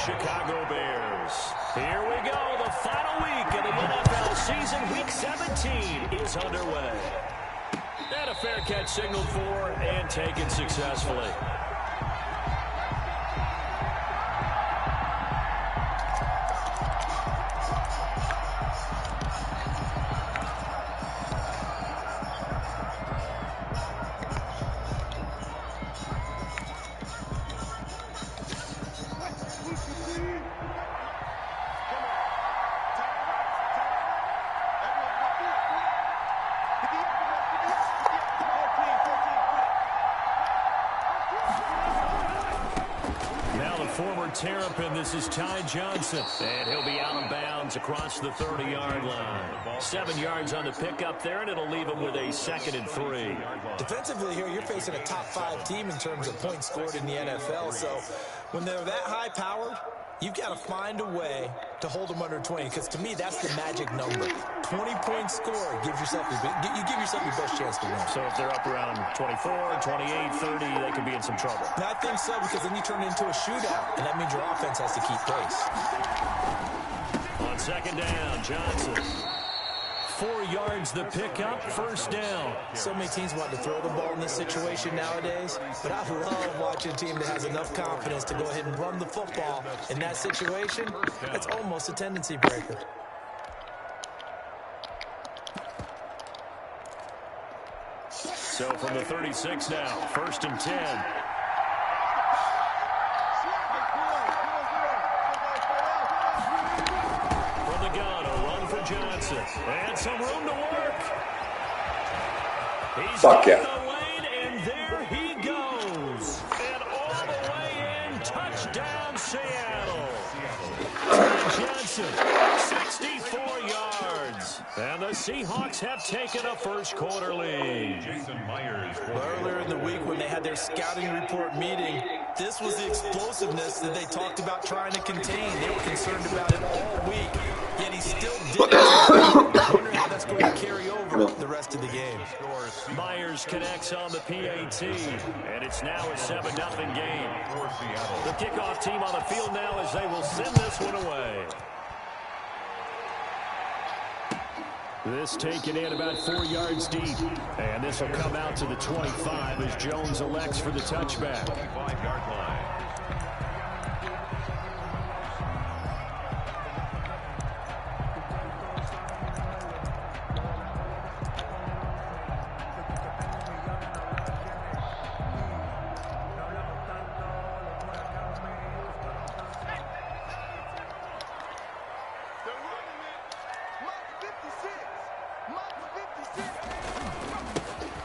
Chicago Bears. Here we go. The final week of the NFL season. Week 17 is underway. And a fair catch signaled for and taken successfully. Former Terrapin, this is Ty Johnson. And he'll be out of bounds across the 30-yard line. 7 yards on the pickup there, and it'll leave him with a 2nd and 3. Defensively here, you're facing a top-5 team in terms of points scored in the NFL. So when they're that high-powered, you've got to find a way to hold them under 20, because to me, that's the magic number. 20-point score gives yourself you give yourself your best chance to win. So if they're up around 24, 28, 30, they could be in some trouble. And I think so, because then you turn it into a shootout, and that means your offense has to keep pace. On 2nd down, Johnson. 4 yards the pickup, 1st down. So many teams want to throw the ball in this situation nowadays, but I love watching a team that has enough confidence to go ahead and run the football in that situation. That's almost a tendency breaker. So from the 36 now, 1st and 10. Johnson, and some room to work. He's in the lane, and there he goes. And all the way in, touchdown Seattle. Johnson, 64 yards. And the Seahawks have taken a first-quarter lead. Earlier in the week when they had their scouting report meeting, this was the explosiveness that they talked about trying to contain. They were concerned about it all week, yet he still did it. I wonder how that's going to carry over the rest of the game. Myers connects on the PAT, and it's now a 7-0 game. The kickoff team on the field now as they will send this one away. This taken in about 4 yards deep. And this will come out to the 25 as Jones elects for the touchback. 25-yard line.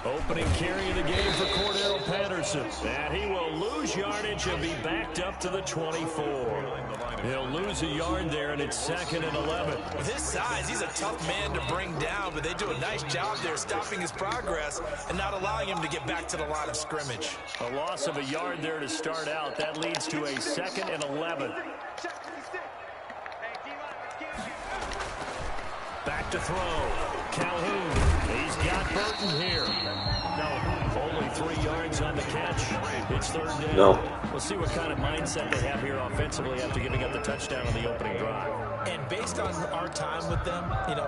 Opening carry of the game for Cordell Patterson. And he will lose yardage and be backed up to the 24. He'll lose a yard there, and it's 2nd and 11. With his size, he's a tough man to bring down, but they do a nice job there stopping his progress and not allowing him to get back to the line of scrimmage. A loss of a yard there to start out. That leads to a 2nd and 11. Back to throw. Calhoun. He's got Burton here. No, only 3 yards on the catch. It's 3rd down. No. We'll see what kind of mindset they have here offensively after giving up the touchdown on the opening drive. And based on our time with them,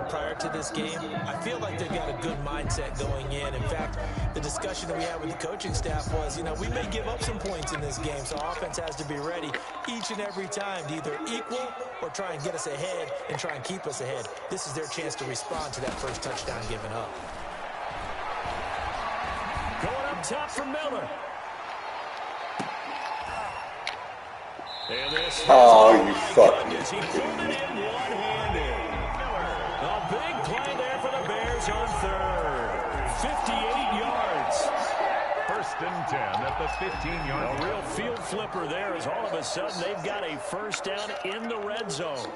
prior to this game, I feel like they've got a good mindset going in. In fact, the discussion that we had with the coaching staff was, we may give up some points in this game, so offense has to be ready each and every time to either equal or try and get us ahead and try and keep us ahead. This is their chance to respond to that first touchdown given up. Going up top for Miller. And this you fucking he pulled it in one-handed. A big play there for the Bears on 3rd. 58 yards. 1st and 10 at the 15-yard line. A real field flipper there as all of a sudden they've got a 1st down in the red zone.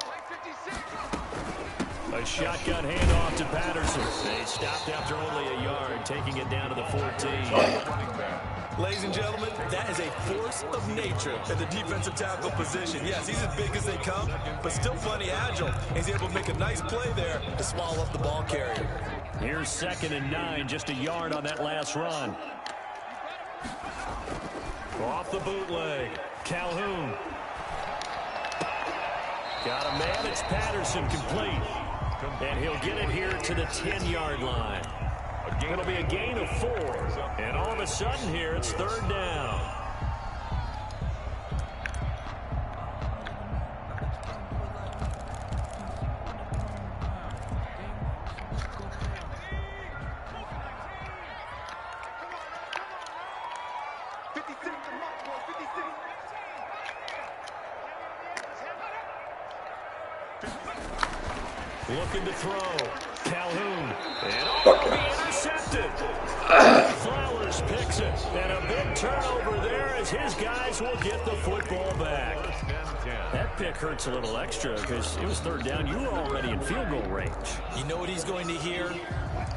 A shotgun handoff to Patterson. They stopped after only a yard, taking it down to the 14. Ladies and gentlemen, that is a force of nature at the defensive tackle position. Yes, he's as big as they come, but still plenty agile. He's able to make a nice play there to swallow up the ball carrier. Here's 2nd and 9, just a yard on that last run. Off the bootleg, Calhoun. Got a man. It's Patterson complete. And he'll get it here to the 10-yard line. It'll be a gain of 4. And all of a sudden here, it's 3rd down. Looking to throw. Calhoun. And oh, he intercepted. Flowers picks it. And a big turnover there as his guys will get the football back. That pick hurts a little extra because it was 3rd down. You were already in field goal range. You know what he's going to hear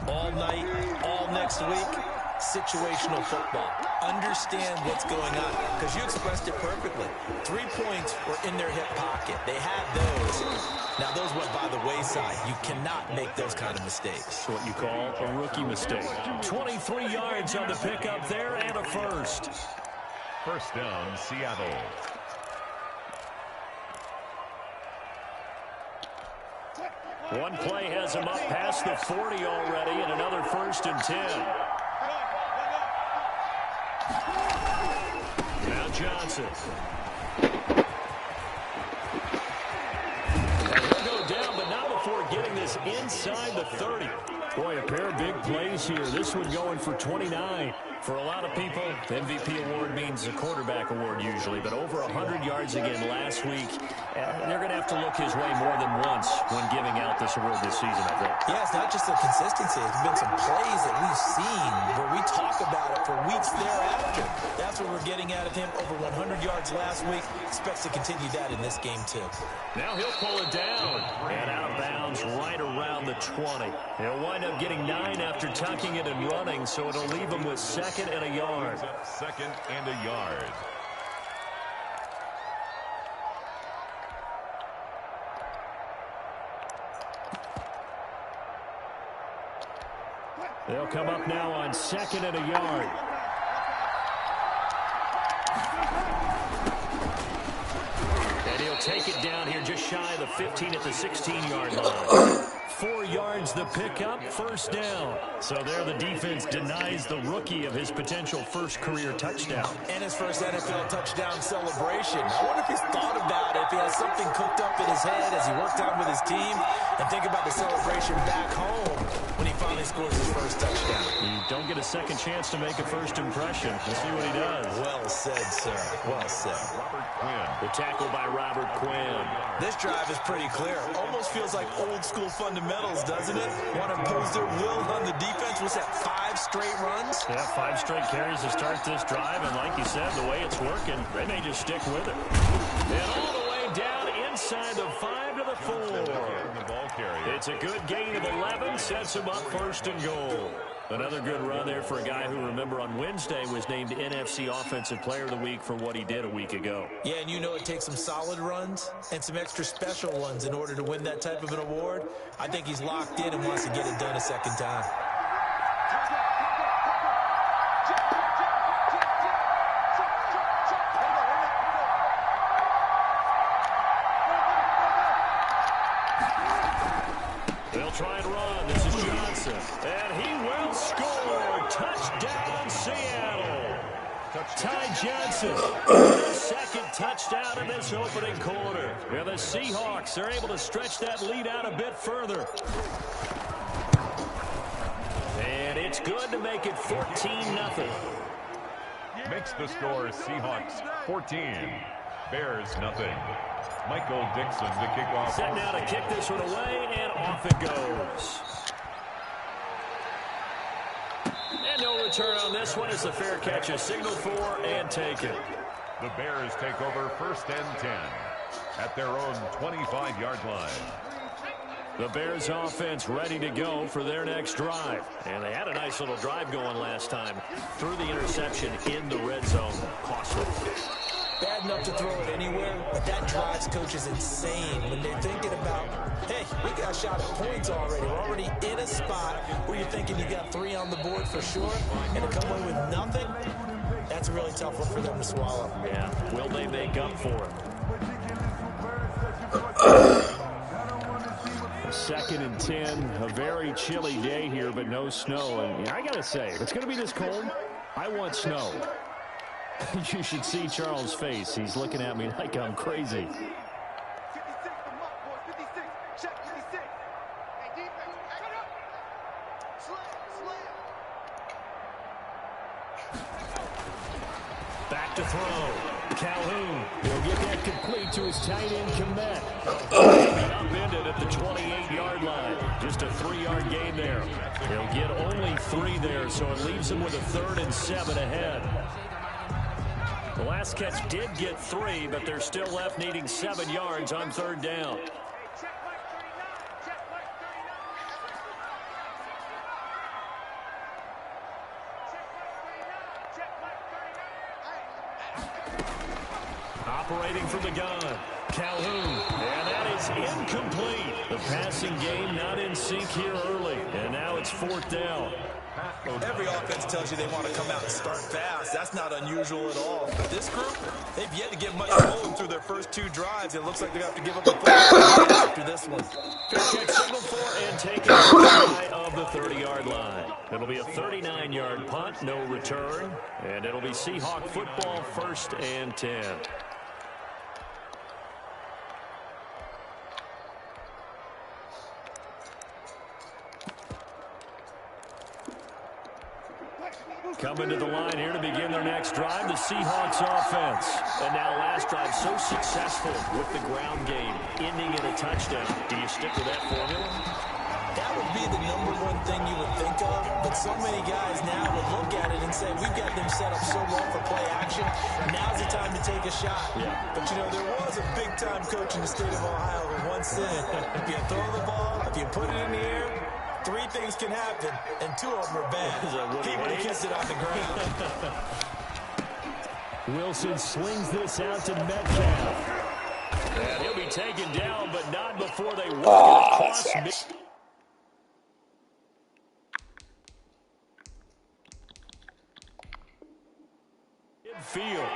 all night, all next week? Situational football. Understand what's going on, because you expressed it perfectly. 3 points were in their hip pocket. They had those. Now, those went by the wayside. You cannot make those kind of mistakes. It's what you call a rookie mistake. 23 yards on the pickup there and a first. First down, Seattle. One play has him up past the 40 already, and another 1st and 10. Now Johnson. And he'll go down, but not before getting this inside the 30. Boy, a pair of big plays here. This one going for 29. For a lot of people, the MVP award means a quarterback award usually, but over 100 yards again last week. They're going to have to look his way more than once when giving out this award this season, I think. Yeah, it's not just the consistency. There's been some plays that we've seen where we talk about it for weeks thereafter. That's what we're getting out of him. Over 100 yards last week. Expects to continue that in this game, too. Now he'll pull it down. And out of bounds right around the 20. He'll wind up getting 9 after tucking it and running, so it'll leave him with 2nd and a yard. 2nd and a yard. They'll come up now on 2nd and a yard. And he'll take it down here just shy of the 15 at the 16-yard line. 4 yards the pickup, 1st down. So there the defense denies the rookie of his potential first career touchdown. And his first NFL touchdown celebration. I wonder if he's thought about it, if he has something cooked up in his head as he worked out with his team. And think about the celebration back home when he finally scores his first touchdown. You don't get a second chance to make a first impression. We'll see what he does. Well said, sir. Well said. Robert Quinn. The tackle by Robert Quinn. This drive is pretty clear. Almost feels like old school fundamentals, doesn't it? Want to impose their will on the defense. Was that 5 straight runs? Yeah, 5 straight carries to start this drive. And like you said, the way it's working, they may just stick with it. And all the way down inside the 5 to the 4. It's a good gain of 11. Sets him up 1st and goal. Another good run there for a guy who, remember, on Wednesday was named NFC Offensive Player of the Week for what he did a week ago. Yeah, and you know it takes some solid runs and some extra special ones in order to win that type of an award. I think he's locked in and wants to get it done a second time. They'll try and run. This is Johnson. And he will score. Touchdown, Seattle. Ty Johnson. Second touchdown in this opening quarter. Yeah, the Seahawks are able to stretch that lead out a bit further. And it's good to make it 14-0. Makes the score Seahawks 14. Bears nothing. Michael Dixon to kick off. Set now to kick this one away, and off it goes. And no return on this one as the fair catch is signaled for and taken. The Bears take over 1st and 10 at their own 25-yard line. The Bears offense ready to go for their next drive. And they had a nice little drive going last time. Threw the interception in the red zone. Costly. Bad enough to throw it anywhere, but that drives coaches insane when they're thinking about, hey, we got a shot at points already. We're already in a spot where you're thinking you got 3 on the board for sure, and to come away with nothing, that's a really tough one for them to swallow. Yeah, will they make up for it? Second and 10, a very chilly day here, but no snow. And I got to say, if it's going to be this cold, I want snow. You should see Charles' face. He's looking at me like I'm crazy. Back to throw. Calhoun. He'll get that complete to his tight end, Komet. Upended at the 28-yard line. Just a 3-yard gain there. He'll get only 3 there, so it leaves him with a 3rd and 7 ahead. The last catch did get 3, but they're still left needing 7 yards on 3rd down. Operating from the gun, Calhoun, and that is incomplete. The passing game not in sync here early, and now it's 4th down. Every offense tells you they want to come out and start fast. That's not unusual at all. But this group, they've yet to get much rolling through their first 2 drives. It looks like they're going to have to give up a football after this one. Fair catch signal for and taken high of the 30-yard line. It'll be a 39-yard punt, no return, and it'll be Seahawk football, 1st and 10. Coming to the line here to begin their next drive, the Seahawks offense. And now last drive so successful with the ground game, ending in a touchdown. Do you stick with that formula? That would be the #1 thing you would think of, but so many guys now would look at it and say, we've got them set up so well for play action, now's the time to take a shot. Yeah. But, you know, there was a big-time coach in the state of Ohio who once said, if you throw the ball, if you put it in the air, 3 things can happen, and 2 of them are bad. He would have kissed it on the ground. Wilson slings this out to Metcalf. And he'll be taken down, but not before they work it across midfield.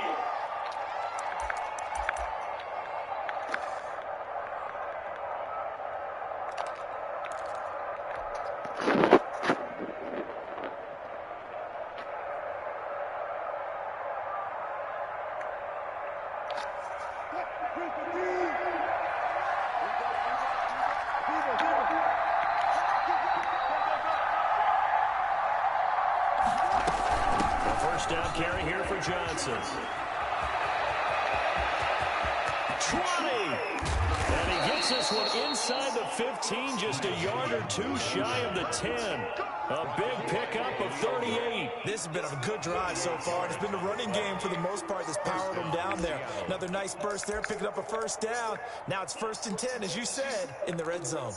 First down carry here for Johnson. 20. And he gets this one inside the 15, just a yard or 2 shy of the 10. A big pickup of 38. This has been a good drive so far. It's been the running game for the most part that's powered them down there. Another nice burst there, picking up a 1st down. Now it's 1st and 10, as you said, in the red zone.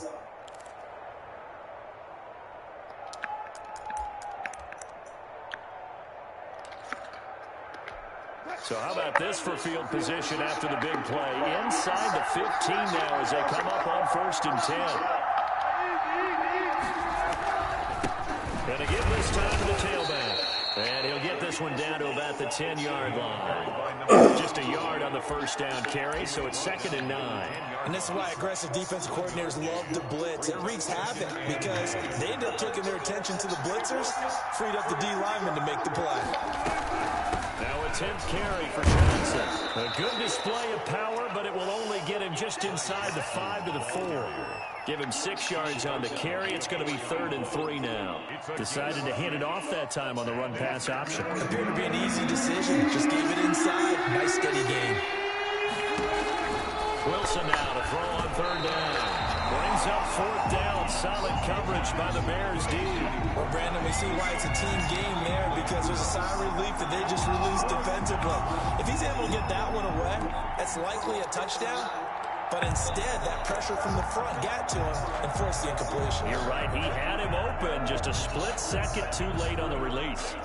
So how about this for field position after the big play? Inside the 15 now as they come up on 1st and 10. Going to give this time to the tailback. And he'll get this one down to about the 10-yard line. Just a yard on the 1st down carry, so it's 2nd and 9. And this is why aggressive defensive coordinators love to blitz. It wreaks havoc because they end up taking their attention to the blitzers, freed up the D lineman to make the play. Now a 10th carry for Johnson. A good display of power, but it will only get him just inside the 5 to the 4. Give him 6 yards on the carry. It's going to be 3rd and 3 now. Decided to hand it off that time on the run-pass option. Appeared to be an easy decision. Just gave it inside. Nice steady game. Wilson now to throw on 3rd down. Brings up 4th down. Solid coverage by the Bears D. Well, Brandon, we see why it's a team game there because there's a sigh of relief that they just released defensively. If he's able to get that one away, that's likely a touchdown. But instead, that pressure from the front got to him and forced the incompletion. You're right. He had him open. Just a split second too late on the release.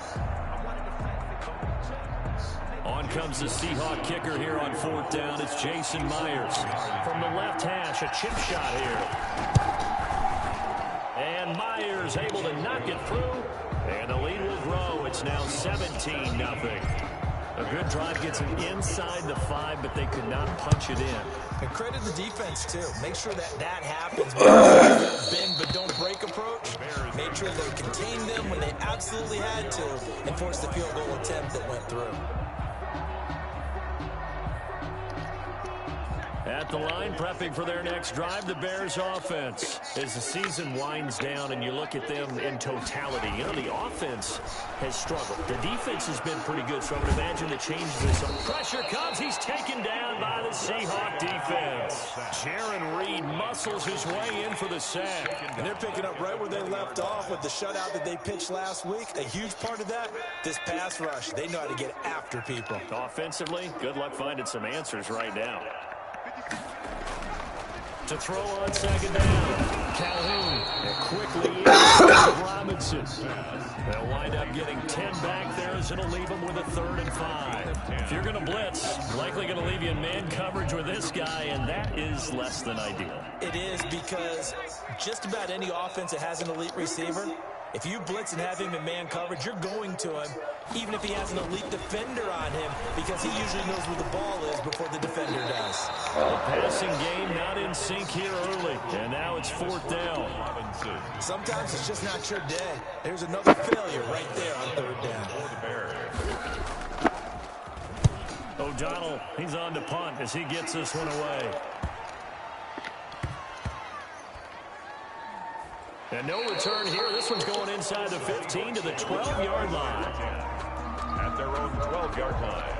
On comes the Seahawk kicker here on 4th down. It's Jason Myers. From the left hash, a chip shot here. And Myers able to knock it through. And the lead will grow. It's now 17-0. A good drive gets them inside the 5, but they could not punch it in. And credit the defense, too. Make sure that happens. That bend but don't break approach. Made sure they contained them when they absolutely had to and forced the field goal attempt that went through. At the line, prepping for their next drive, the Bears offense. As the season winds down and you look at them in totality, you know, the offense has struggled. The defense has been pretty good, so I would imagine the changes in some pressure comes. He's taken down by the Seahawks defense. Jaron Reed muscles his way in for the sack. And they're picking up right where they left off with the shutout that they pitched last week. A huge part of that, this pass rush. They know how to get after people. Offensively, good luck finding some answers right now. To throw on second down, Calhoun, and quickly in Robinson. They'll wind up getting 10 back there as it'll leave them with a 3rd and 5. If you're going to blitz, likely going to leave you in man coverage with this guy, and that is less than ideal. It is, because just about any offense that has an elite receiver, if you blitz and have him in man coverage, you're going to him, even if he has an elite defender on him, because he usually knows where the ball is before the defender does. The passing game not in sync here early, and now it's 4th down. Sometimes it's just not your day. There's another failure right there on 3rd down. O'Donnell, he's on to punt as he gets this one away. And no return here. This one's going inside the 15 to the 12-yard line. At their own 12-yard line.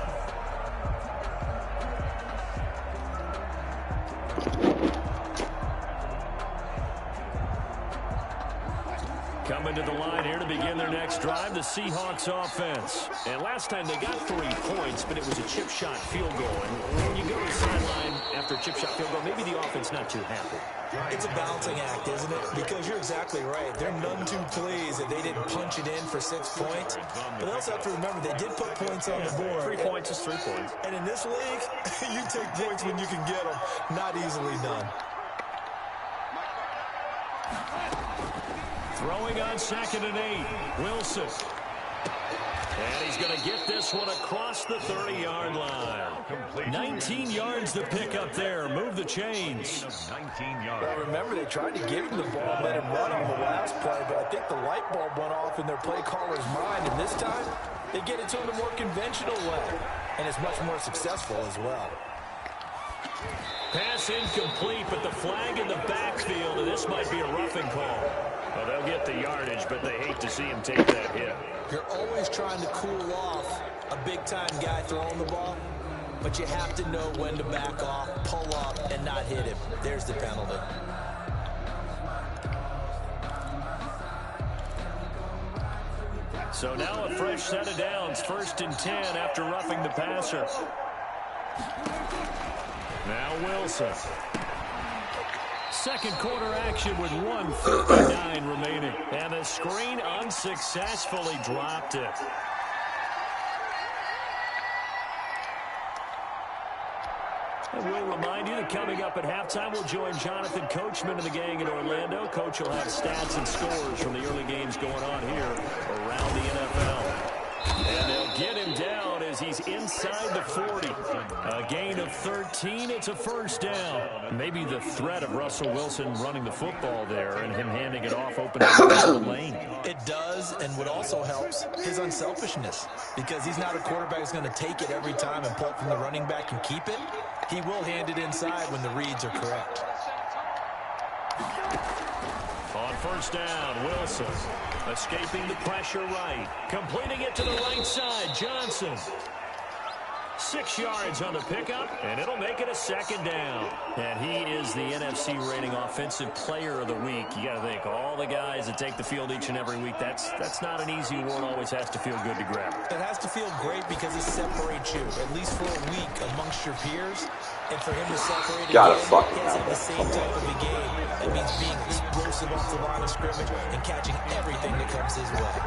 Coming to the line here to begin their next drive, the Seahawks offense. And last time they got 3 points, but it was a chip shot field goal. And when you go to the sideline after a chip shot field goal, maybe the offense not too happy. It's a balancing act, isn't it? Because you're exactly right. They're none too pleased that they didn't punch it in for 6 points. But they also have to remember they did put points on the board. 3 points is 3 points. And in this league, you take points when you can get them. Not easily done. Throwing on 2nd and 8, Wilson. And he's going to get this one across the 30-yard line. 19 yards to pick up there. Move the chains. 19 yards. Well, remember, they tried to give him the ball and let him run on the last play, but I think the light bulb went off in their play caller's mind, and this time they get it to him a more conventional way, and it's much more successful as well. Pass incomplete, but the flag in the backfield, and this might be a roughing call. Well, they'll get the yardage, but they hate to see him take that hit. You're always trying to cool off a big-time guy throwing the ball, but you have to know when to back off, pull up, and not hit him. There's the penalty. So now a fresh set of downs, 1st and 10 after roughing the passer. Now Wilson. Second quarter action with 1:59 remaining. And the screen unsuccessfully dropped it. And we'll remind you that coming up at halftime, we'll join Jonathan Coachman and the gang in Orlando. Coach will have stats and scores from the early games going on here around the NFL. And they'll get him down as he's inside the 40. A gain of 13. It's a 1st down. Maybe the threat of Russell Wilson running the football there and him handing it off open the lane. It does, and what also helps, his unselfishness. Because he's not a quarterback who's going to take it every time and pull it from the running back and keep it. He will hand it inside when the reads are correct. On 1st down, Wilson escaping the pressure right. Completing it to the right side, Johnson. 6 yards on the pickup, and it'll make it a 2nd down. And he is the NFC rating offensive player of the week. You got to think, all the guys that take the field each and every week, that's not an easy award. Always has to feel good to grab. It has to feel great because it separates you, at least for a week, amongst your peers. And for him to separate again, he has the same type of a game. That means being explosive off the line of scrimmage and catching everything that comes his way.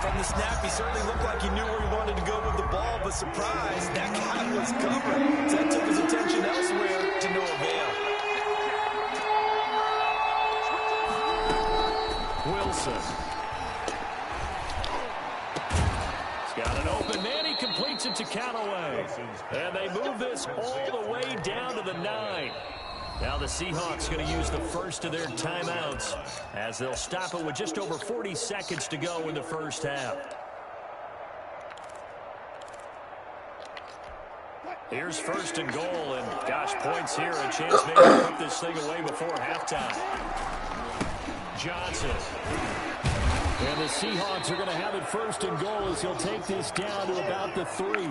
From the snap, he certainly looked like he knew where he wanted to go with the ball, but surprise, that guy was covered. So that took his attention elsewhere to no avail. Wilson. He's got an open man. He completes it to Calhoun. the 9. Now the Seahawks going to use the first of their timeouts as they'll stop it with just over 40 seconds to go in the first half. Here's first and goal, and gosh, points here. A chance maybe to put this thing away before halftime. Johnson. And the Seahawks are going to have it first and goal as he'll take this down to about the 3.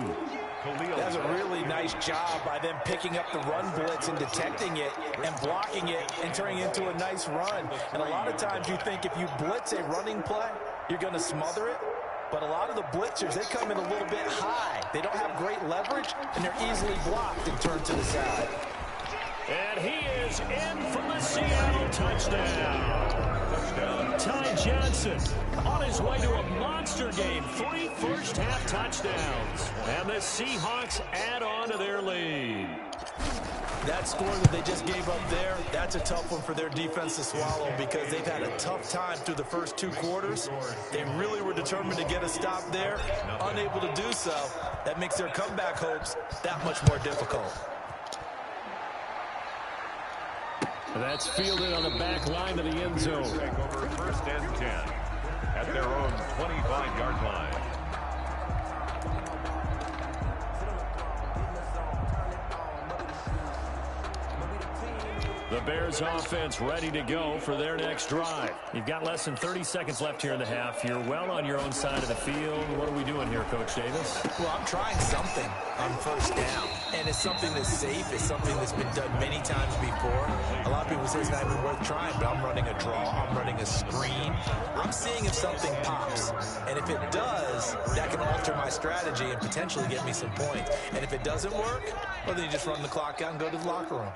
That's a really nice job by them picking up the run blitz and detecting it and blocking it and turning it into a nice run. And a lot of times you think if you blitz a running play, you're going to smother it. But a lot of the blitzers, they come in a little bit high. They don't have great leverage, and they're easily blocked and turned to the side. And he is in for the Seattle touchdown. Ty Johnson on his way to a monster game. 3 first-half touchdowns. And the Seahawks add on to their lead. That score that they just gave up there, that's a tough one for their defense to swallow because they've had a tough time through the first 2 quarters. They really were determined to get a stop there, unable to do so. That makes their comeback hopes that much more difficult. That's fielded on the back line of the end zone. Take over first and 10 at their own 25-yard line. The Bears offense ready to go for their next drive. You've got less than 30 seconds left here in the half. You're well on your own side of the field. What are we doing here, Coach Davis? Well, I'm trying something on first down, and it's something that's safe. It's something that's been done many times before. A lot of people say it's not even worth trying, but I'm running a draw. I'm running a screen. I'm seeing if something pops, and if it does, that can alter my strategy and potentially get me some points. And if it doesn't work, well, then you just run the clock out and go to the locker room.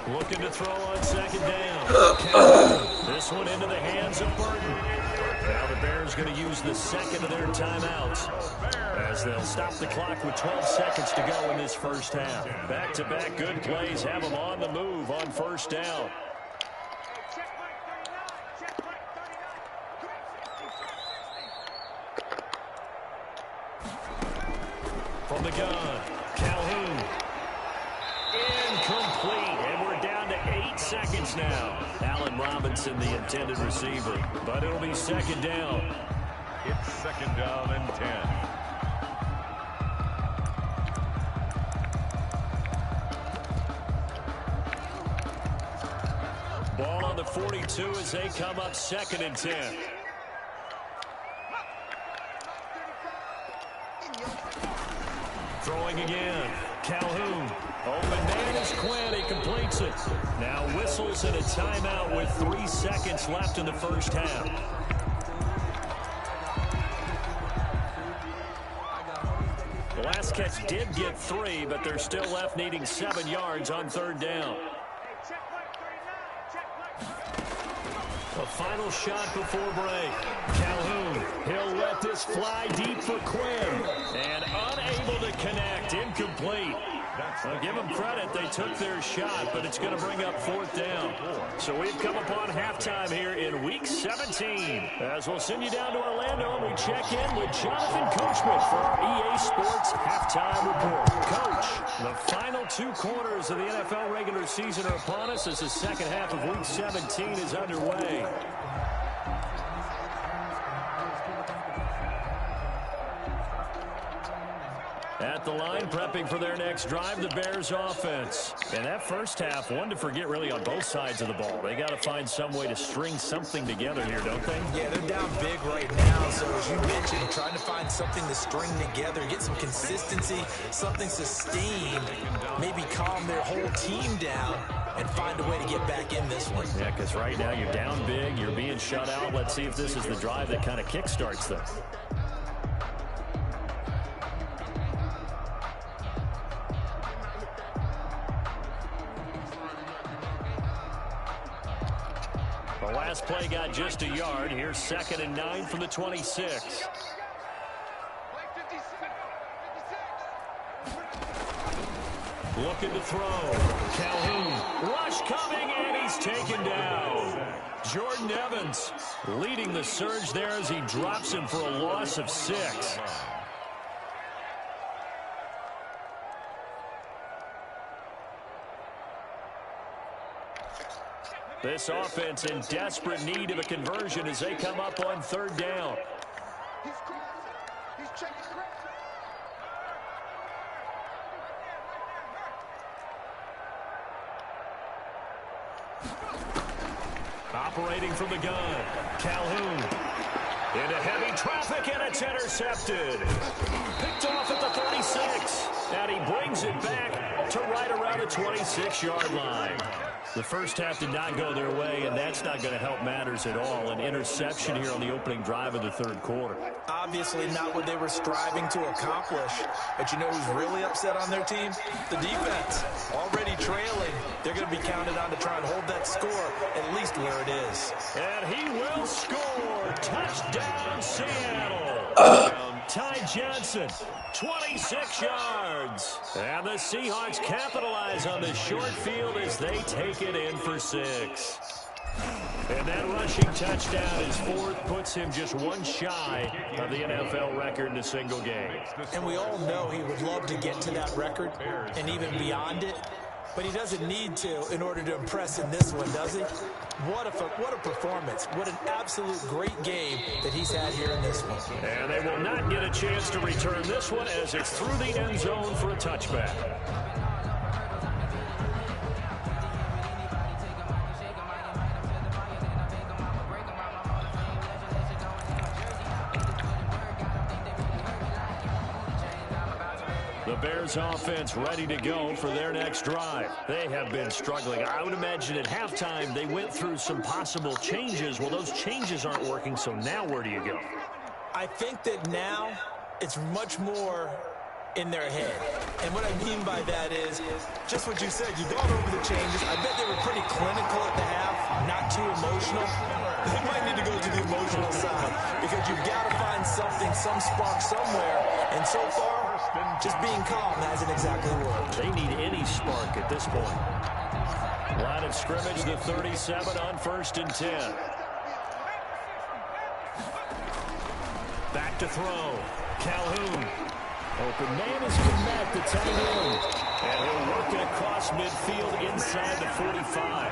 Looking to throw on second down. This one into the hands of Burton. Now the Bears going to use the second of their timeouts as they'll stop the clock with 12 seconds to go in this first half. Back-to-back good plays have them on the move on first down. From the gun, Calhoun. Incomplete, and we're down to 8 seconds now. Allen Robinson, the intended receiver, but it'll be second down. It's second down and 10. Ball on the 42 as they come up second and 10. Throwing again, Calhoun. Open man is Quinn. He completes it. Now whistles and a timeout with 3 seconds left in the first half. The last catch did get 3, but they're still left needing 7 yards on third down. A final shot before break. Calhoun, he'll let this fly deep for Quinn. And unable to connect, incomplete. I'll give them credit, they took their shot, but it's going to bring up fourth down. So we've come upon halftime here in Week 17. As we'll send you down to Orlando, and we check in with Jonathan Coachman for our EA Sports Halftime Report. Coach, the final 2 quarters of the NFL regular season are upon us as the second half of Week 17 is underway. At the line, prepping for their next drive, the Bears offense. And that first half, one to forget really on both sides of the ball. They got to find some way to string something together here, don't they? Yeah, they're down big right now. So as you mentioned, trying to find something to string together, get some consistency, something sustained, maybe calm their whole team down and find a way to get back in this one. Yeah, because right now you're down big, you're being shut out. Let's see if this is the drive that kind of kickstarts them. The last play got just a yard. Here's second and 9 from the 26. Looking to throw. Calhoun. Rush coming, and he's taken down. Jordan Evans leading the surge there as he drops him for a loss of 6. This offense in desperate need of a conversion as they come up on 3rd down. Operating from the gun, Calhoun. Into heavy traffic, and it's intercepted. Picked off at the 36. And he brings it back to right around the 26-yard line. The first half did not go their way, and that's not going to help matters at all. An interception here on the opening drive of the 3rd quarter. Obviously not what they were striving to accomplish. But you know who's really upset on their team? The defense. Already trailing. They're going to be counted on to try and hold that score at least where it is. And he will score. Touchdown, Seattle. Ty Johnson, 26 yards. And the Seahawks capitalize on the short field as they take it in for 6. And that rushing touchdown, his 4th, puts him just one shy of the NFL record in a single game. And we all know he would love to get to that record and even beyond it. But he doesn't need to in order to impress in this one, does he? What a performance. What an absolute great game that he's had here in this one. And they will not get a chance to return this one as it's through the end zone for a touchback. The Bears offense ready to go for their next drive. They have been struggling. I would imagine at halftime they went through some possible changes. Well, those changes aren't working, so now where do you go? I think that now it's much more in their head. And what I mean by that is just what you said. You've gone over the changes. I bet they were pretty clinical at the half, not too emotional. They might need to go to the emotional side because you've got to find something, some spark somewhere. And so far, just being calm hasn't exactly worked. They need any spark at this point. Line of scrimmage, the 37 on 1st and 10. Back to throw. Calhoun. Open man is Komet, the tight end. And he'll work it across midfield inside the 45.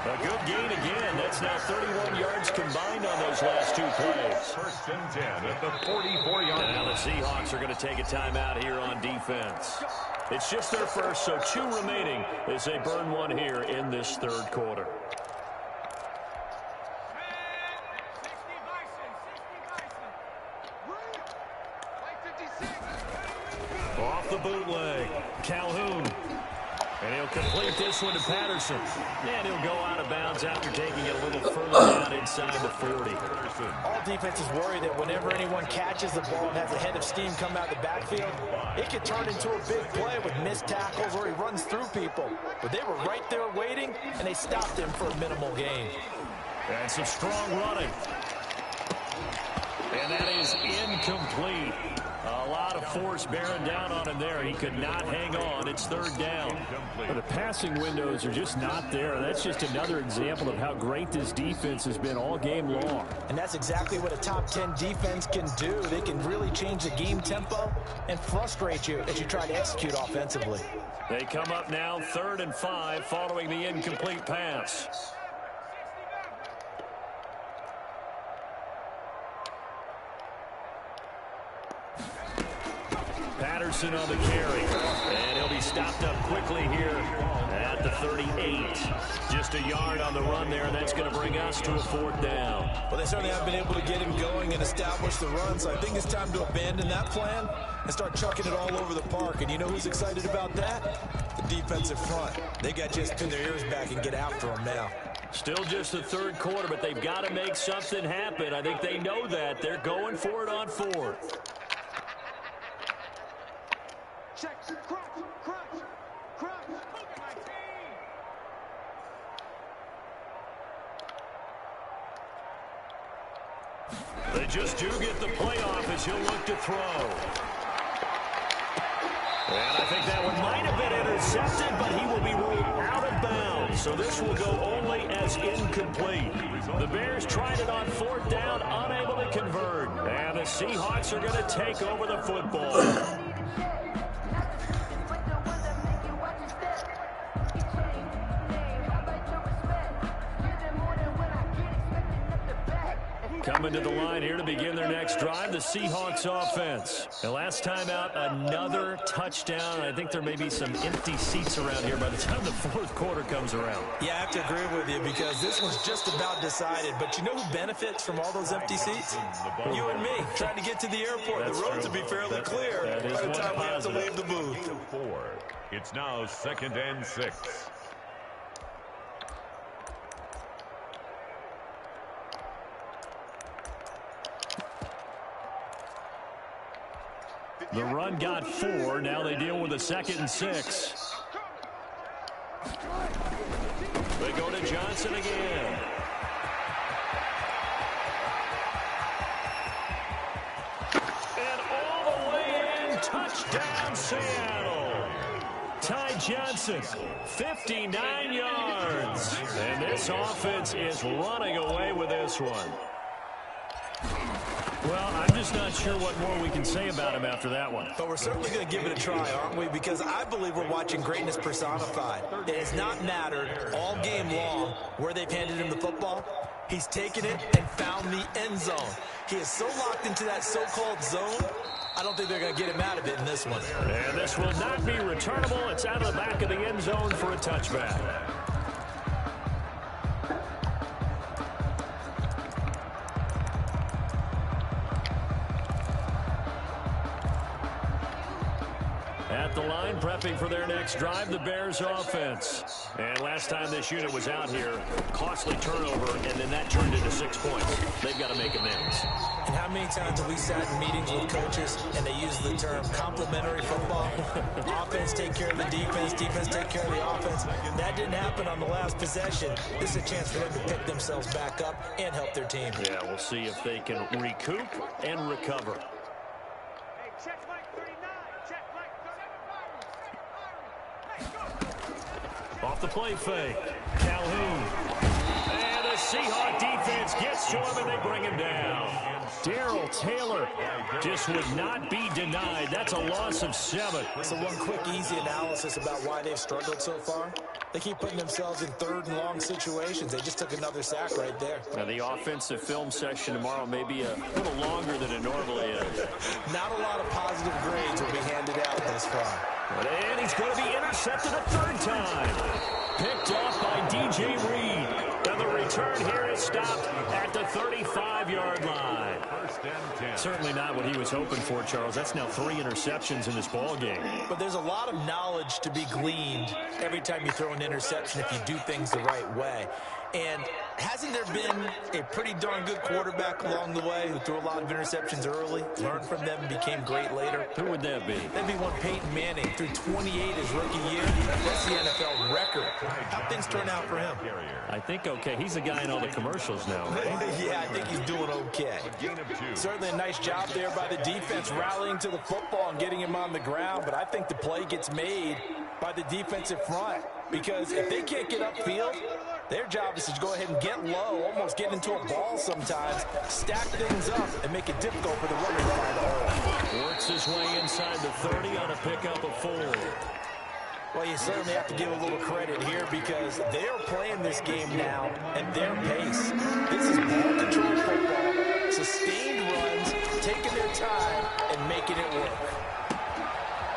A good gain again. That's now 31 yards combined on those last 2 plays. 1st and 10 at the 44-yard line. Now the Seahawks are going to take a timeout here on defense. It's just their first, so 2 remaining as they burn one here in this 3rd quarter. Off the bootleg, Calhoun. And he'll complete this one to Patterson. And he'll go out of bounds after taking it a little further down inside the 40. All defenses worry that whenever anyone catches the ball and has a head of steam come out of the backfield, it could turn into a big play with missed tackles or he runs through people. But they were right there waiting, and they stopped him for a minimal gain. And some strong running. And that is incomplete. A lot of force bearing down on him there. He could not hang on. It's 3rd down. The passing windows are just not there. That's just another example of how great this defense has been all game long. And that's exactly what a top 10 defense can do. They can really change the game tempo and frustrate you as you try to execute offensively. They come up now 3rd and 5 following the incomplete pass. Patterson on the carry. And he'll be stopped up quickly here at the 38. Just a yard on the run there, and that's going to bring us to a 4th down. Well, they certainly have been able to get him going and establish the run, so I think it's time to abandon that plan and start chucking it all over the park. And you know who's excited about that? The defensive front. They got just pin their ears back and get after them now. Still just the 3rd quarter, but they've got to make something happen. I think they know that. They're going for it on 4th. They just do get the playoff as he'll look to throw. And I think that one might have been intercepted, but he will be ruled out of bounds. So this will go only as incomplete. The Bears tried it on 4th down, unable to convert. And the Seahawks are going to take over the football. Coming to the line here to begin their next drive, the Seahawks offense. The last time out, another touchdown. I think there may be some empty seats around here by the time the 4th quarter comes around. Yeah, I have to agree with you because this one's just about decided. But you know who benefits from all those empty seats? You and me, trying to get to the airport. The roads will be fairly clear by the time we have to leave the booth. It's now 2nd and 6. The run got 4. Now they deal with a 2nd and 6. They go to Johnson again. And all the way in, touchdown Seattle. Ty Johnson, 59 yards. And this offense is running away with this one. Well, I'm just not sure what more we can say about him after that one. But we're certainly going to give it a try, aren't we? Because I believe we're watching greatness personified. It has not mattered all game long where they've handed him the football. He's taken it and found the end zone. He is so locked into that so-called zone, I don't think they're going to get him out of it in this one. And this will not be returnable. It's out of the back of the end zone for a touchback. At the line, prepping for their next drive, the Bears offense. And last time this unit was out here, costly turnover, and then that turned into 6 points. They've got to make amends. And how many times have we sat in meetings with coaches and they use the term complementary football? Offense take care of the defense, defense take care of the offense. That didn't happen on the last possession. This is a chance for them to pick themselves back up and help their team. Yeah, we'll see if they can recoup and recover. Off the play fake, Calhoun. And the Seahawk defense gets to him and they bring him down. Darrell Taylor just would not be denied. That's a loss of 7. So one quick, easy analysis about why they've struggled so far. They keep putting themselves in 3rd and long situations. They just took another sack right there. Now the offensive film session tomorrow may be a little longer than it normally is. Not a lot of positive grades will be handed out this far. And he's going to be intercepted a 3rd time. Picked off by DJ Reed. And the return here is stopped at the 35-yard line. 1st and 10. Certainly not what he was hoping for, Charles. That's now 3 interceptions in this ball game. But there's a lot of knowledge to be gleaned every time you throw an interception if you do things the right way. And hasn't there been a pretty darn good quarterback along the way who threw a lot of interceptions early, learned from them, and became great later? Who would that be? That'd be one Peyton Manning, threw 28 his rookie year. That's the NFL record. How'd things turn out for him? I think okay. He's the guy in all the commercials now, right? Yeah, I think he's doing okay. Certainly a nice job there by the defense rallying to the football and getting him on the ground, but I think the play gets made by the defensive front because if they can't get upfield, their job is to go ahead and get low, almost get into a ball sometimes, stack things up, and make it difficult for the runner to find a hole. Works his way inside the 30 on a pickup of 4. Well, you certainly have to give a little credit here because they are playing this game now at their pace. This is ball control football, sustained runs, taking their time, and making it work.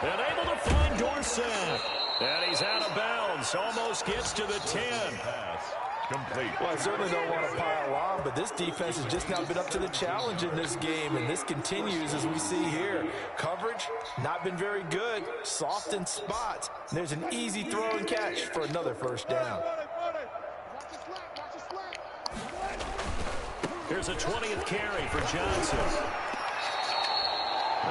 And able to find Dorsett. And he's out of bounds. Almost gets to the 10. Pass complete. Well, I certainly don't want to pile on, but this defense has just not been up to the challenge in this game, and this continues as we see here. Coverage, not been very good. Soft in spots. There's an easy throw and catch for another 1st down. Here's a 20th carry for Johnson.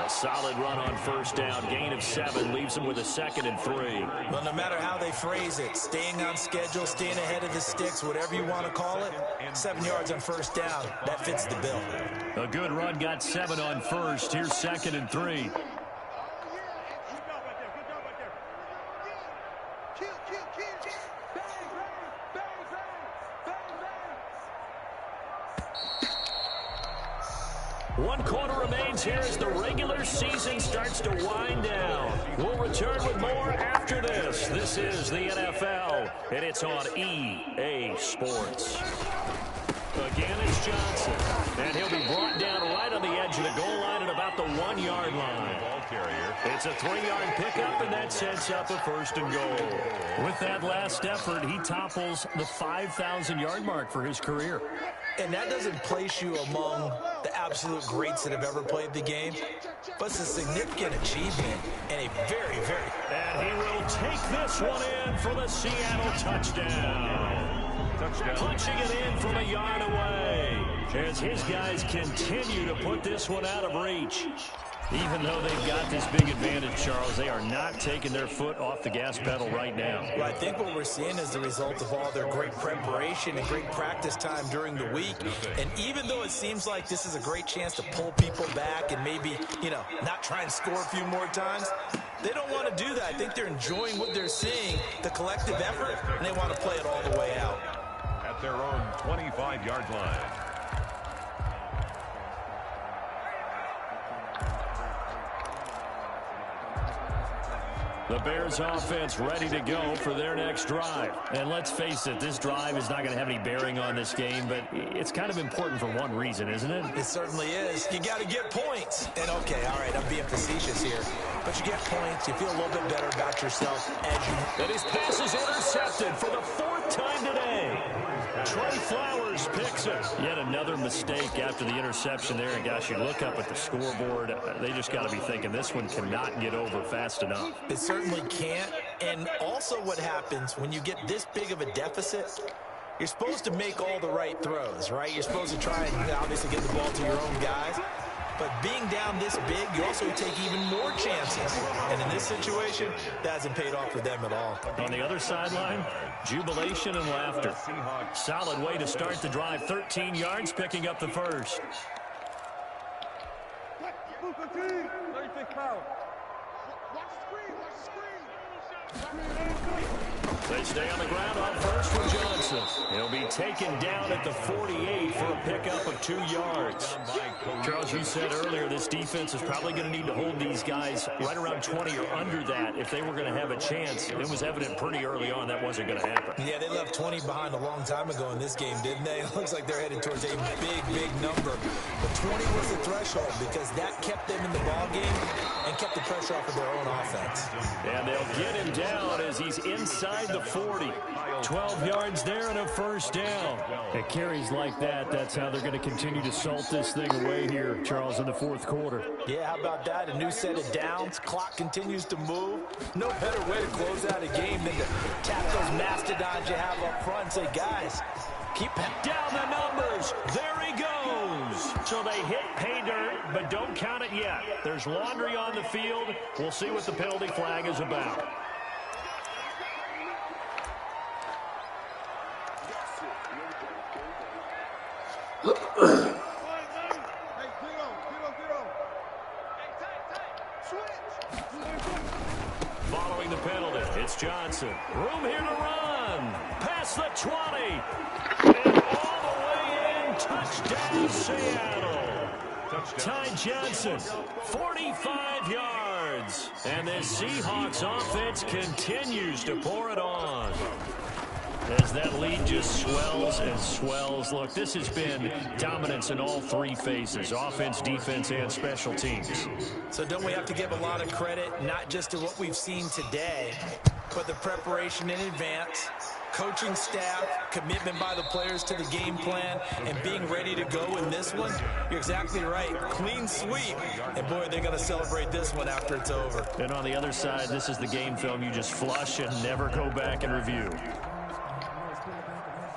A solid run on 1st down. Gain of 7 leaves him with a 2nd and 3. Well, no matter how they phrase it, staying on schedule, staying ahead of the sticks, whatever you want to call it, 7 yards on 1st down, that fits the bill. A good run got 7 on 1st. Here's 2nd and 3. 1 quarter remains here as the regular season starts to wind down. We'll return with more after this. This is the NFL, and it's on EA Sports. Again, it's Johnson, and he'll be brought down right on the edge of the goal line at about the 1-yard line. It's a 3-yard pickup, and that sets up a 1st and goal. With that last effort, he topples the 5,000-yard mark for his career. And that doesn't place you among the absolute greats that have ever played the game, but it's a significant achievement and a very, very... And he will take this one in for the Seattle touchdown. Punching it in from a yard away as his guys continue to put this one out of reach. Even though they've got this big advantage, Charles, they are not taking their foot off the gas pedal right now. Well, I think what we're seeing is the result of all their great preparation and great practice time during the week. And even though it seems like this is a great chance to pull people back and maybe, not try and score a few more times, they don't want to do that. I think they're enjoying what they're seeing, the collective effort, and they want to play it all the way out. At their own 25-yard line. The Bears offense ready to go for their next drive. And let's face it, this drive is not going to have any bearing on this game, but it's kind of important for one reason, isn't it? It certainly is. You got to get points. And okay, all right, I'm being facetious here. But you get points, you feel a little bit better about yourself as you... And his pass is intercepted for the 4th time today. Trey Flowers picks it. Yet another mistake after the interception there. And gosh, you look up at the scoreboard, they just got to be thinking this one cannot get over fast enough. It certainly can't. And also what happens when you get this big of a deficit, you're supposed to make all the right throws, right? You're supposed to try and obviously get the ball to your own guys. But being down this big, you also take even more chances. And in this situation, that hasn't paid off for them at all. On the other sideline, jubilation and laughter. Solid way to start the drive. 13 yards, picking up the 1st. They stay on the ground on 1st from Johnson. He'll be taken down at the 48 for a pickup of 2 yards. Charles, you said earlier this defense is probably going to need to hold these guys right around 20 or under that if they were going to have a chance. It was evident pretty early on that wasn't going to happen. Yeah, they left 20 behind a long time ago in this game, didn't they? It looks like they're headed towards a big, big number. But 20 was the threshold because that kept them in the ball game and kept the pressure off of their own offense. And they'll get him down as he's inside the 40. 12 yards there and a 1st down. At carries like that, that's how they're going to continue to salt this thing away here, Charles, in the 4th quarter. Yeah, how about that? A new set of downs. Clock continues to move. No better way to close out a game than to tap those mastodons you have up front and say, guys, keep down the numbers. There he goes. So they hit pay dirt, but don't count it yet. There's laundry on the field. We'll see what the penalty flag is about. Following the penalty, it's Johnson. Room here to run. Past the 20. And all the way in. Touchdown, Seattle. Ty Johnson, 45 yards. And the Seahawks offense continues to pour it on. As that lead just swells and swells. Look, this has been dominance in all 3 phases, offense, defense, and special teams. So don't we have to give a lot of credit, not just to what we've seen today, but the preparation in advance, coaching staff, commitment by the players to the game plan, and being ready to go in this one? You're exactly right. Clean sweep. And, boy, they're going to celebrate this one after it's over. And on the other side, this is the game film you just flush and never go back and review.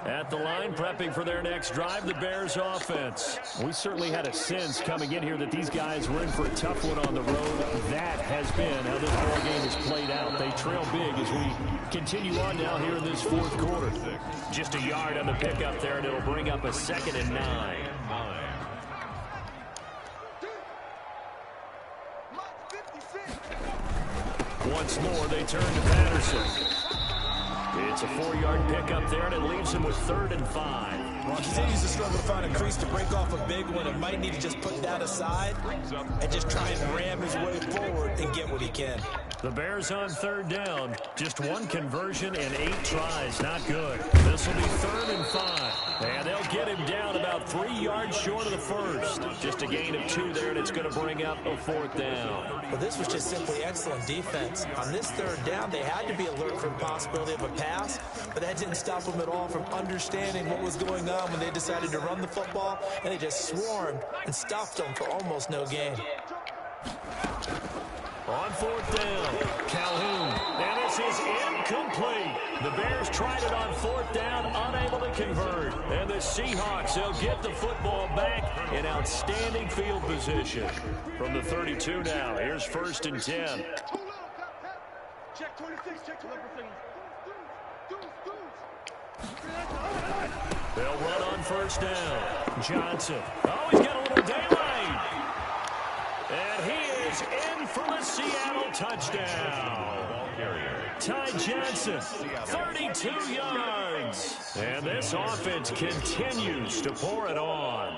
At the line, prepping for their next drive, the Bears offense. We certainly had a sense coming in here that these guys were in for a tough one on the road. That has been how this ball game has played out. They trail big as we continue on now here in this 4th quarter. Just a yard on the pickup there, and it'll bring up a 2nd and 9. Once more, they turn to Patterson. It's a 4-yard pickup there, and it leaves him with 3rd and 5. Well, he continues to struggle to find a crease to break off a big one, and might need to just put that aside and just try and ram his way forward and get what he can. The Bears on third down. Just one conversion and 8 tries. Not good. This will be 3rd and 5. And they'll get him down about 3 yards short of the first. Just a gain of 2 there, and it's going to bring up a 4th down. Well, this was just simply excellent defense. On this 3rd down, they had to be alert for the possibility of a pass, but that didn't stop them at all from understanding what was going on when they decided to run the football, and they just swarmed and stopped them for almost no gain. On 4th down, Calhoun, and this is incomplete. The Bears tried it on 4th down, unable to convert. And the Seahawks, they'll get the football back in outstanding field position. From the 32 now, here's 1st and 10. Check 26, check 26. They'll run on 1st down. Johnson, oh, he's got a little daylight. And he is in for the Seattle touchdown. Ty Johnson, 32 yards. And this offense continues to pour it on.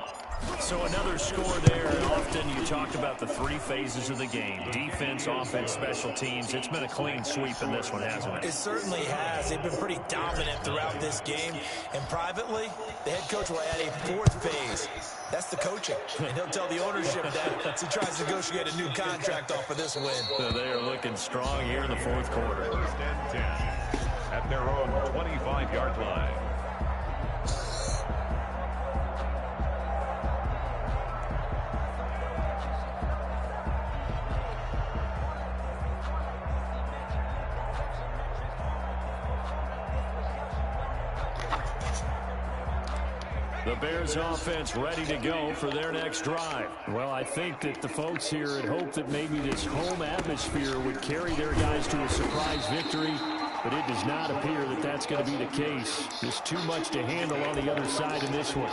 So another score there. Often you talk about the 3 phases of the game. Defense, offense, special teams. It's been a clean sweep in this one, hasn't it? It certainly has. They've been pretty dominant throughout this game. And privately, the head coach will add a 4th phase. That's the coaching. And he'll tell the ownership that as he tries to negotiate a new contract off of this win. So they are looking strong here in the 4th quarter. 1st and 10 at their own 25-yard line. The Bears offense ready to go for their next drive. Well, I think that the folks here had hoped that maybe this home atmosphere would carry their guys to a surprise victory, but it does not appear that that's going to be the case. Just too much to handle on the other side in this one.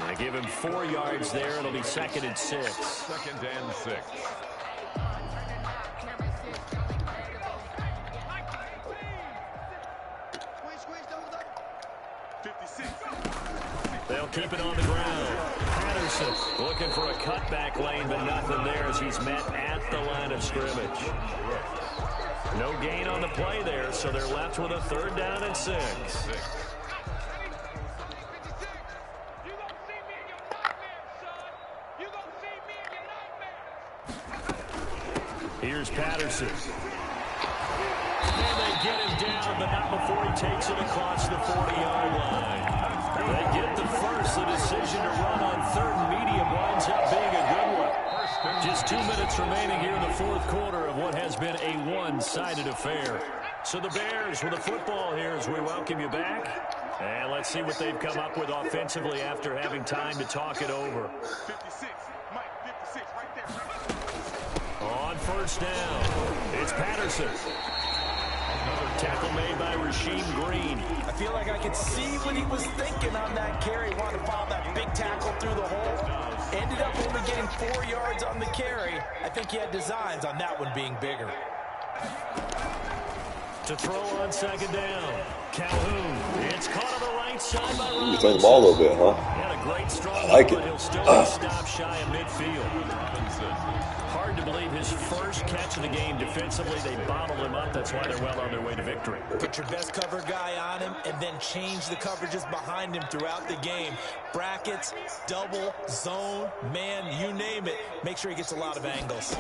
I give him 4 yards there. It'll be 2nd and 6. 2nd and 6. They'll keep it on the ground. Patterson looking for a cutback lane, but nothing there as he's met at the line of scrimmage. No gain on the play there, so they're left with a 3rd down and 6. Here's Patterson. And they get him down, but not before he takes it across the 40-yard line. They get the first. The decision to run on 3rd and medium winds up being a good one. Just 2 minutes remaining here in the 4th quarter of what has been a one-sided affair. So the Bears with the football here as we welcome you back. And let's see what they've come up with offensively after having time to talk it over. 56, Mike, 56, right there. On 1st down, it's Patterson. Another tackle made by Rasheem Green. I feel like I could see what he was thinking on that carry. He wanted to follow that big tackle through the hole. Ended up only getting 4 yards on the carry. I think he had designs on that one being bigger. To throw on 2nd down, Calhoun. It's caught on the right side by Robinson. You play the ball a little bit, huh? Had a great strong I like but it. he'll still be stopped shy of midfield. Hard to believe his first catch of the game defensively. They bottled him up. That's why they're well on their way to victory. Put your best cover guy on him and then change the coverages behind him throughout the game. Brackets, double, zone, man, you name it. Make sure he gets a lot of angles.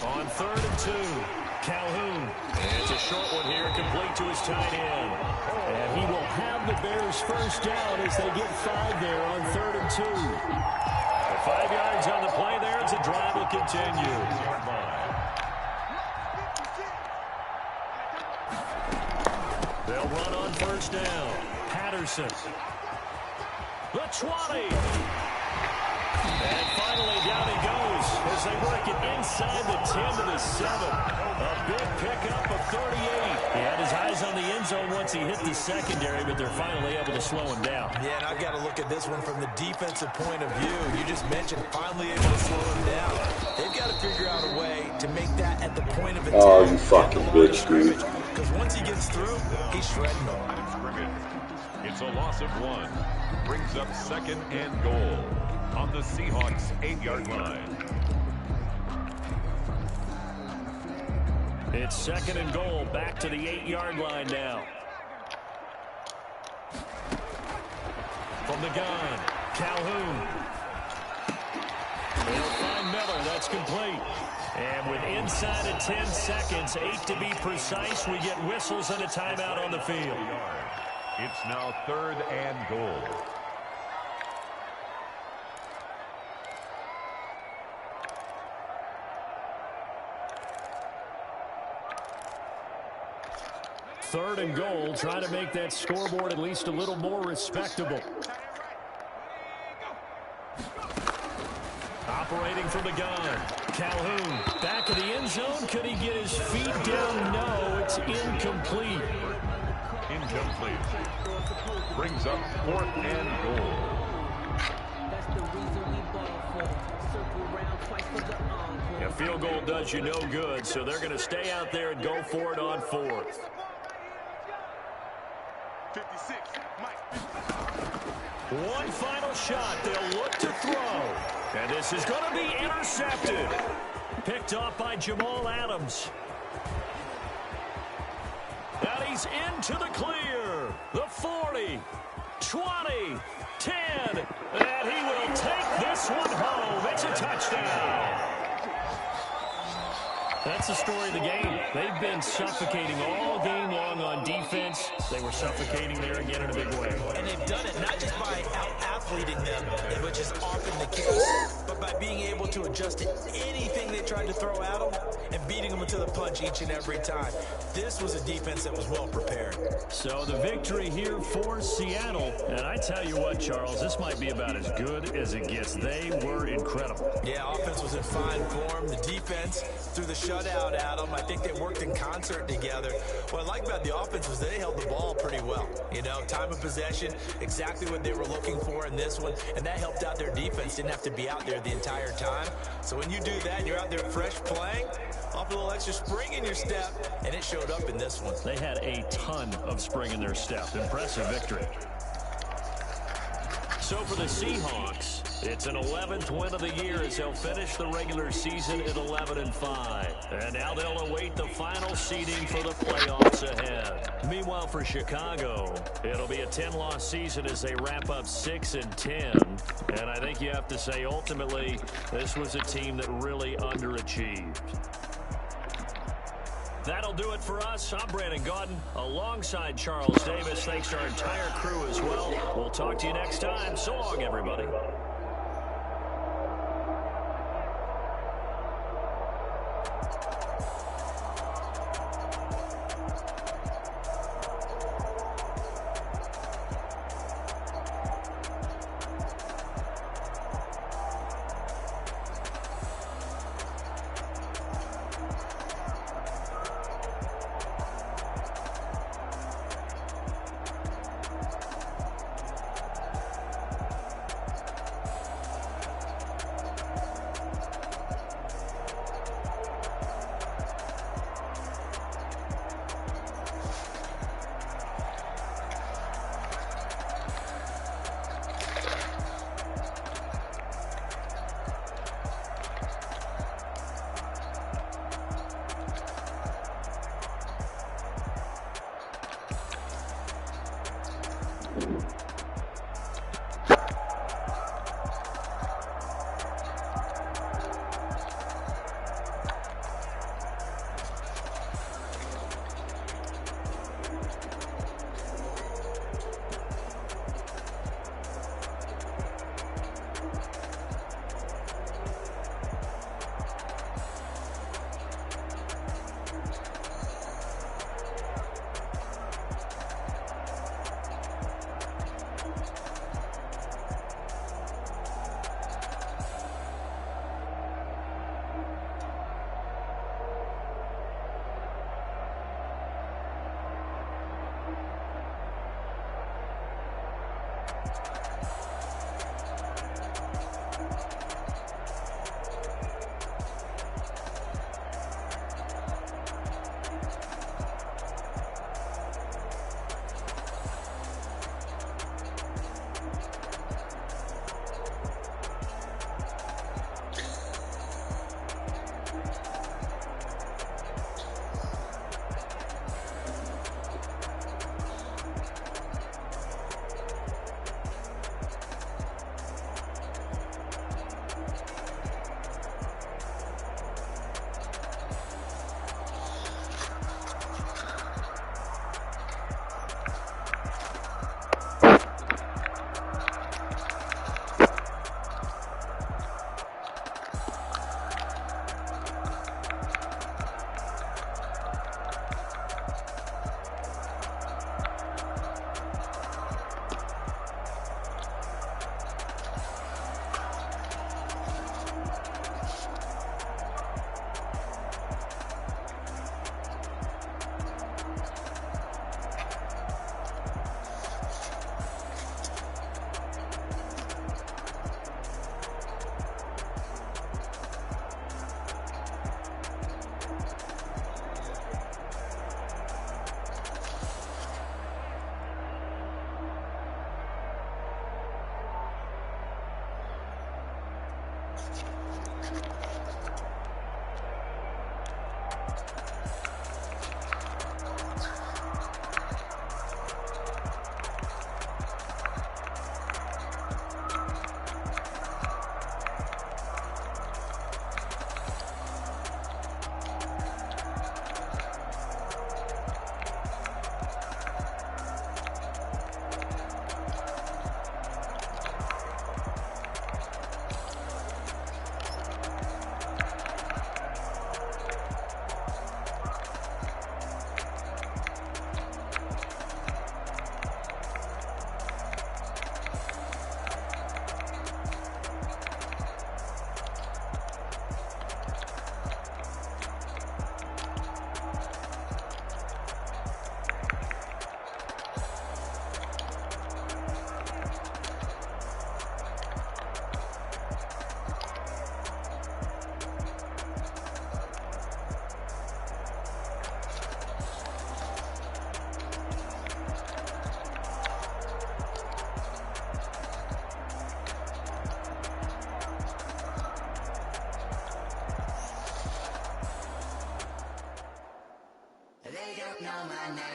On 3rd and 2, Calhoun. And it's a short one here, complete to his tight end. And he will have the Bears first down as they get 5 there on 3rd and 2. 5 yards on the play there as the drive will continue. They'll run on 1st down. Patterson. The 20. And finally down he goes as they work it inside the 10 to the 7. A big pickup of 38. He had his eyes on the end zone once he hit the secondary, but they're finally able to slow him down. Yeah, and I've got to look at this one from the defensive point of view. You just mentioned finally able to slow him down. They've got to figure out a way to make that at the point of attack. Oh, you fucking bitch, dude. Because once he gets through, he's shredding them. In It's a loss of 1. Brings up 2nd and goal on the Seahawks 8-yard line. It's 2nd and goal, back to the 8-yard line now. From the gun, Calhoun. They'll find Miller. That's complete. And with inside of 10 seconds, 8 to be precise, we get whistles and a timeout on the field. It's now 3rd and goal. Third and goal, trying to make that scoreboard at least a little more respectable. Operating from the gun, Calhoun back of the end zone. Could he get his feet down? No, it's incomplete. Incomplete. Brings up 4th and goal. A field goal does you no good, so they're going to stay out there and go for it on 4th. 56, Mike. One final shot. They'll look to throw. And this is going to be intercepted. Picked off by Jamal Adams. And he's into the clear. The 40, 20, 10. And he will take this one home. It's a touchdown. That's the story of the game. They've been suffocating all game long on defense. They were suffocating there again in a big way. And they've done it not just by out-athleting them, which is often the case, but by being able to adjust to anything they tried to throw at them and beating them to the punch each and every time. This was a defense that was well prepared. So the victory here for Seattle. And I tell you what, Charles, this might be about as good as it gets. They were incredible. Yeah, offense was in fine form. The defense threw the shutout at them. I think they worked in concert together. What I like about the offense was they held the ball pretty well. You know, time of possession, exactly what they were looking for in this one, and that helped out their defense. Didn't have to be out there the entire time. So when you do that and you're out there fresh playing, off a little extra spring in your step, and it showed up in this one. They had a ton of spring in their step. Impressive victory. So for the Seahawks, it's an 11th win of the year as they'll finish the regular season at 11-5. And now they'll await the final seeding for the playoffs ahead. Meanwhile, for Chicago, it'll be a 10-loss season as they wrap up 6-10. And I think you have to say, ultimately, this was a team that really underachieved. That'll do it for us. I'm Brandon Gaudin alongside Charles Davis. Thanks to our entire crew as well. We'll talk to you next time. So long, everybody.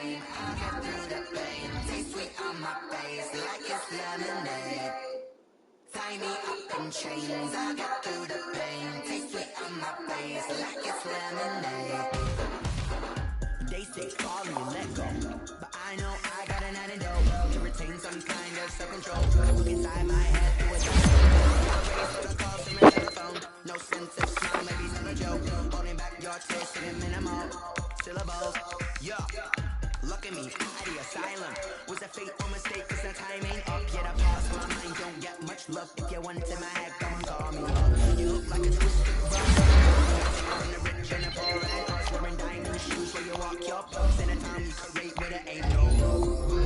flame. I get through the pain. Taste sweet on my face like it's lemonade. Tie me up in chains. I get through the pain. Taste sweet on my face like it's lemonade. They say fall and let go, but I know I got an antidote to retain some kind of self-control. Look inside my head through a raise the calls from my telephone. No sense of smile, maybe still a joke. Holding back your tears, sitting minimal syllables. Yeah, look at me, out the asylum. Was a fate or mistake? Cause the time ain't up yet. I pause my mind, don't get much love. If you want to my head, come and call me up. You look like a twisted bum. From the rich and the poor and us wearing diamond shoes where you walk your pups in a time you create where there ain't no room.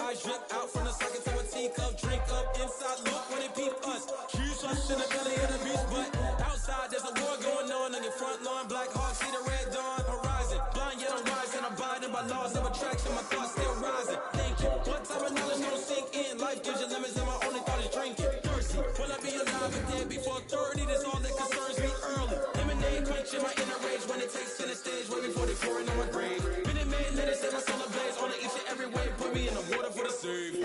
Drip out from the socket to a teacup, drink up inside, look when it peep us. Huge rush in the belly of the beast, but outside there's a war going on your front lawn. Black Hawk, see the red dawn horizon. Blind yet I'm rising, abiding by laws of attraction. My thoughts still rising. Thank you. What time of knowledge don't sink in? Life gives you lemons, and my only thought is drinking. Thirsty, will I be alive or dead before 30? That's all that concerns me early. Lemonade quenching my inner rage when it takes center stage, way before they pour it on my grave. Minute man, let it set my soul ablaze on each and every wave. Put me in the water for the save.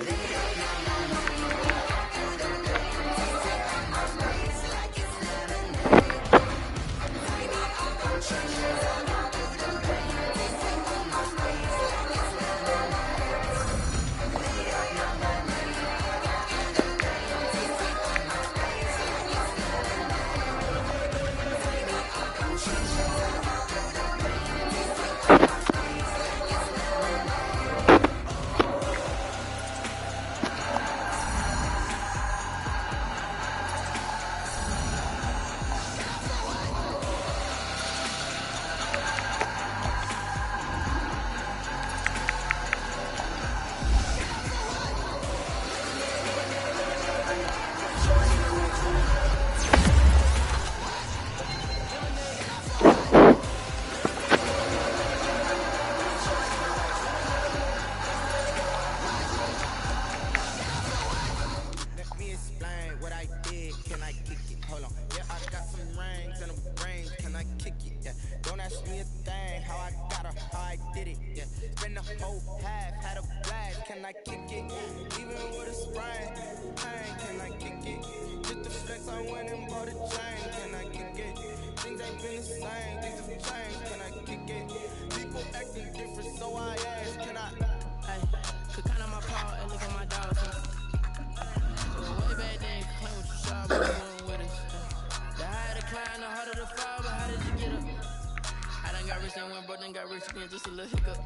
Just a little hiccup.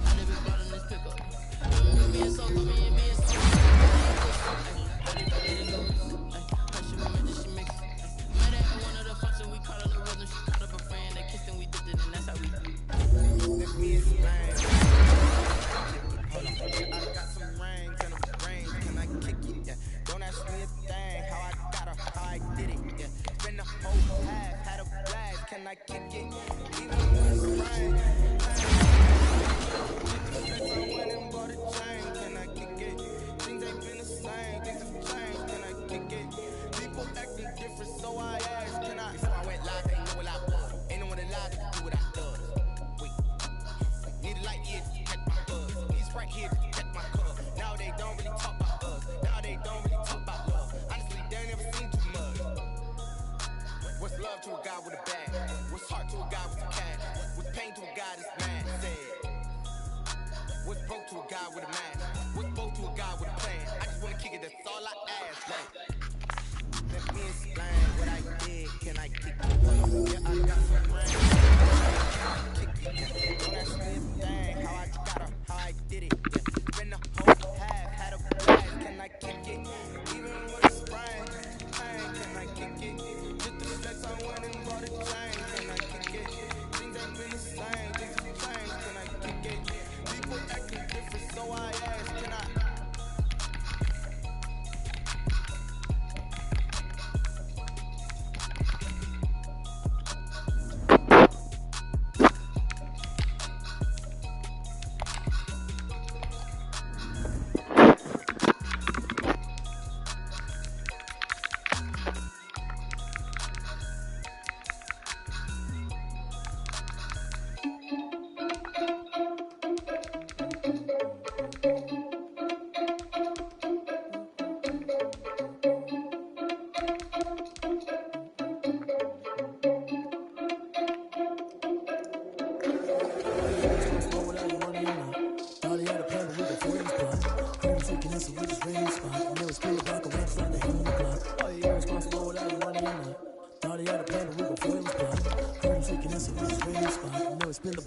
I never bought in this pickup. Me and so, me and so. I didn't know that it goes. Pressure momentum, she mix. Met at one of the functions, we caught a little rhythm. She caught up a friend, they kissed and we dipped it, and that's how we do. Let me explain. Hold on. I got some rings and a brain. Can I kick it? Yeah. Don't ask me a thing. How I got her, how I did it. Yeah. Spend the whole half, had a blast. Can I kick it? Even when it's rain. To a God with a bag, what's heart to a God with a cash, what's pain to a God that's mad, said. What's broke to a God with a mask, what's both to a God with a plan. I just wanna kick it, that's all I ask. Like, let me explain what I did. Can I kick it? Yeah, I got some rain. Kick it. Don't ask me a thing. How I got her, how I did it. Yeah. Spend the whole half, had a blast. Can I kick it? Even with a sprain. Can I kick it? I went and bought a chain, can I kick it? Things ain't been the same, things have changed, can I kick it? People acting different, so I ask, can I?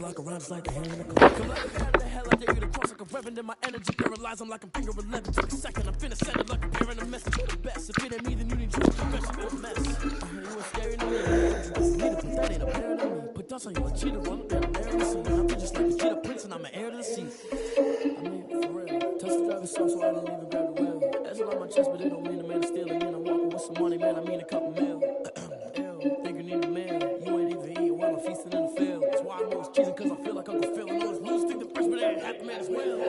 block around just like the hand in the clock. Come like out of the hell, I dare you to cross like a reverend. And my energy paralyzed, I'm like I'm finger 11. Take a second, I'm finna send it like I'm carrying a message. The best, if it ain't me, then you need to confess you're a mess. You was scary to me, need to put that ain't apparent to me. Put dust on you like cheetah, run up there, marry the scene. I'm just like the cheetah prince and I'm an heir to the seat. I mean, for real, touch the driver's seat so I don't even grab the wheel. That's on my chest, but it don't mean the man is stealing. And I'm walking with some money, man, I mean a couple mil. Ew, think you need a man, you ain't even eating while I'm feasting in the field. That's why I'm always cheesing, cause I feel like Uncle Phil. And those blues think the first, but they ain't half the man as well.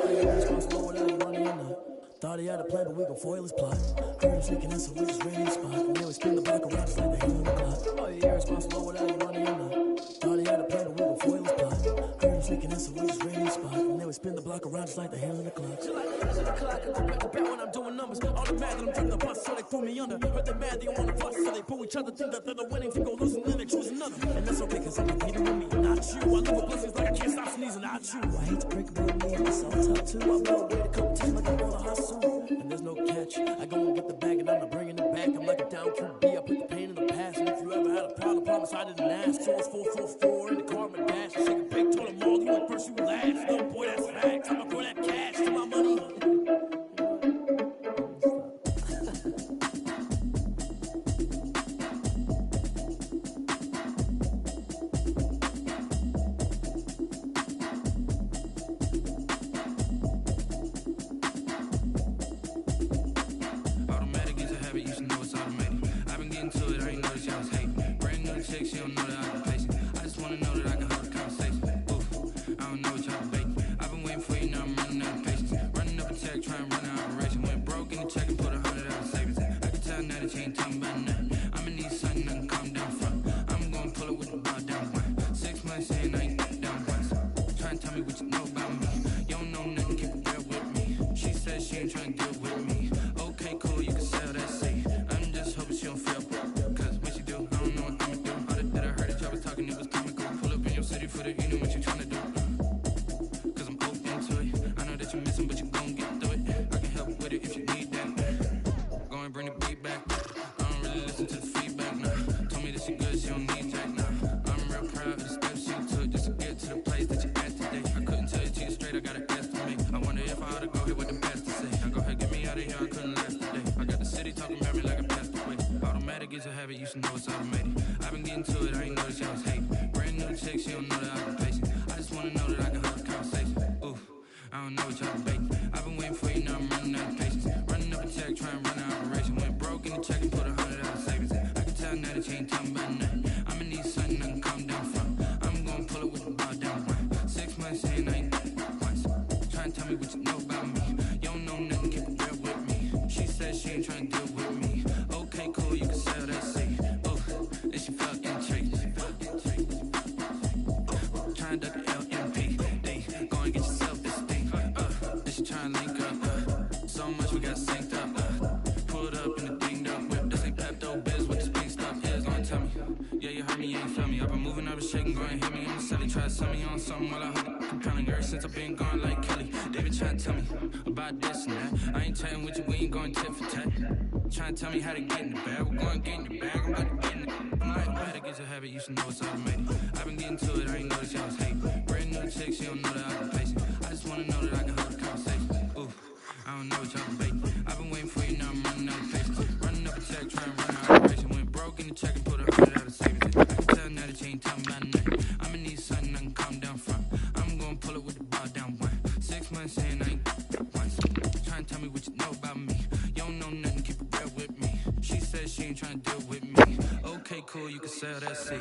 I'm responsible without any money or not. Thought he had a plan, but we gon' foil his plot. Heard him shaking in, so we just ran the spot. And then we spin the block around just like the hand on the clock. Oh, yeah, irresponsible without any money or not. Thought he had a plan, but we gon' foil his plot. Heard him shaking in, so we just ran the spot. And then we spin the block around just like the hand on the clock. She like the hands on the clock, and I bet when I'm doing numbers. All the mad that I'm driving the bus, so they threw me under. Heard they mad, they don't wanna fuss, so they pull each other. Think that they're the winning, think go losing, then they choose another. And that's okay, cause I'm competing with me, not you. I live with blessings like I can't stop sneezing, not you. I hate to break it, but me, it's all tough too. I'm not way to competition like I'm on a hustle. And there's no catch. I go and get the bag and I'm not bringing it back. I'm like a down QB. I put the pain in the past. And if you ever had a problem, promise I didn't ask. So it's 444 in the car, my dash. Shake a big, told them all. You went first, you last. No boy, that's facts. I'ma throw that cash to my money. Trying to tell me how to get in the bag. We're going to get in the bag. I'm about to get in it. I'm like, automatic is a habit. You should know it's automated. I've been getting to it. I ain't noticed y'all was hating. Brand new chick. She don't know that I've been patient. I just want to know that I can hold a conversation. Ooh, I don't know what y'all debating. I've been waiting for you. Now I'm running out of patience. Running up a check. Trying to run an operation. Went broke in the check and put 100 out of savings. I can tell now that you ain't talking about nothing. I'ma need something I can calm down from. I'm going to pull it with the ball down one. 6 months saying I ain't once. Trying to tell me what you know about me. You don't know nothing. Keep it real with me. She said she ain't trying to deal with me. Okay, cool, you can sell that seat.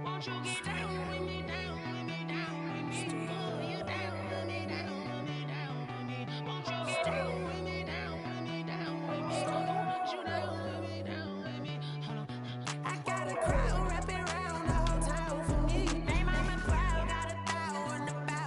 Won't you get down with me, down with me, down with me? Oh, you down with me, down with me, down with me. Won't you get down with me, down with me, down with me? Won't you down with me, down with me? Hold on. I got a crowd wrapping around the whole town for me. Name on my crowd, got 1,000 in the back.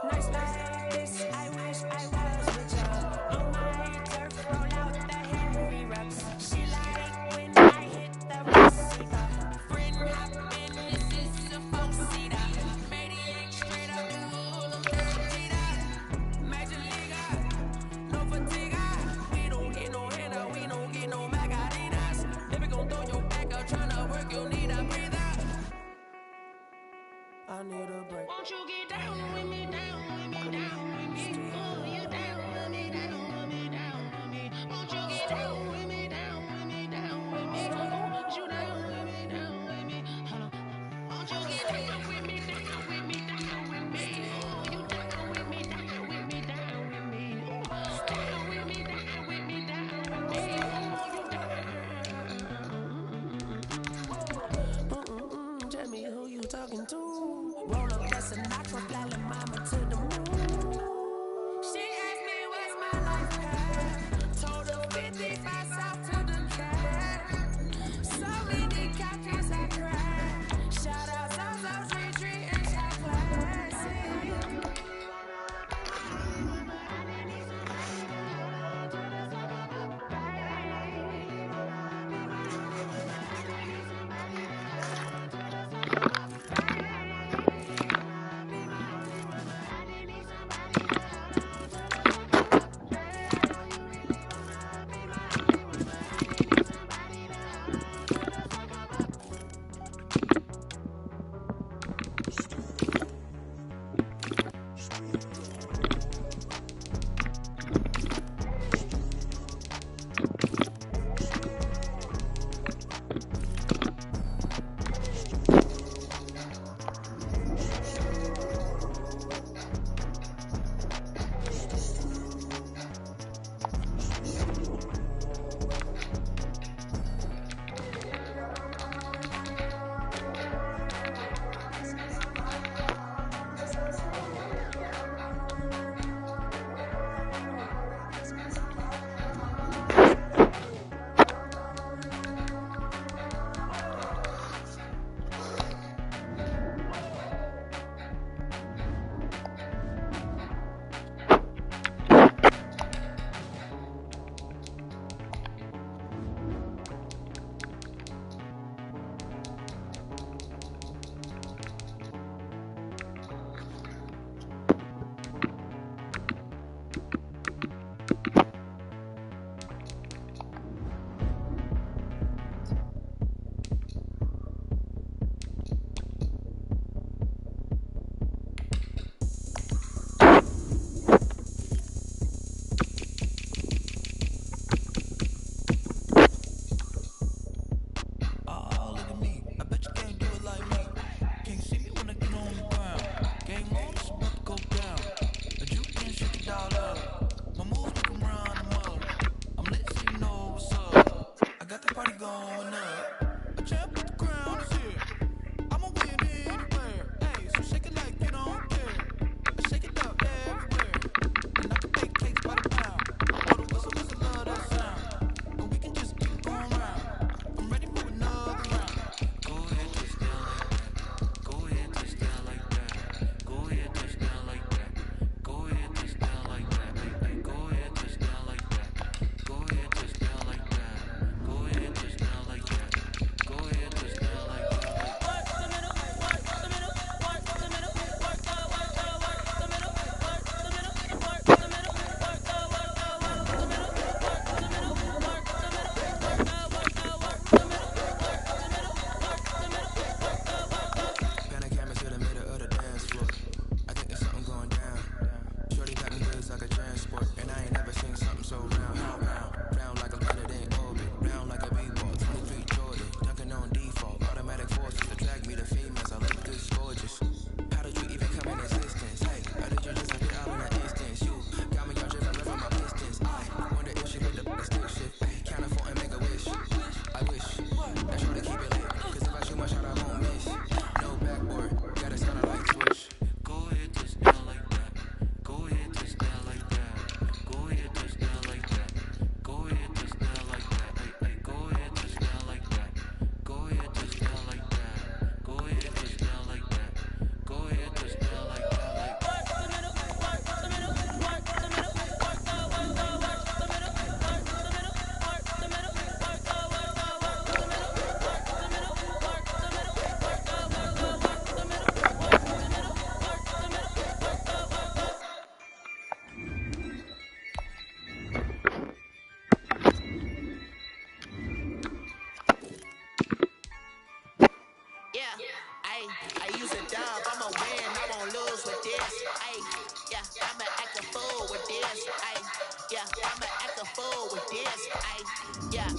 Nights like this, I wish I was with ya. On my turf, roll out the Henry rocks. She like when I hit the receiver. Friend hop in, this is a four-seater. Maniac straight up the wool, I'm dirty. Major leaguer, no fatigue. We don't get no handout, we don't get no Magarinas. If we gon' throw your back up, tryna work, you'll need a breather. I need a break. Won't you get down with me, down with me, down with me? Oh, you down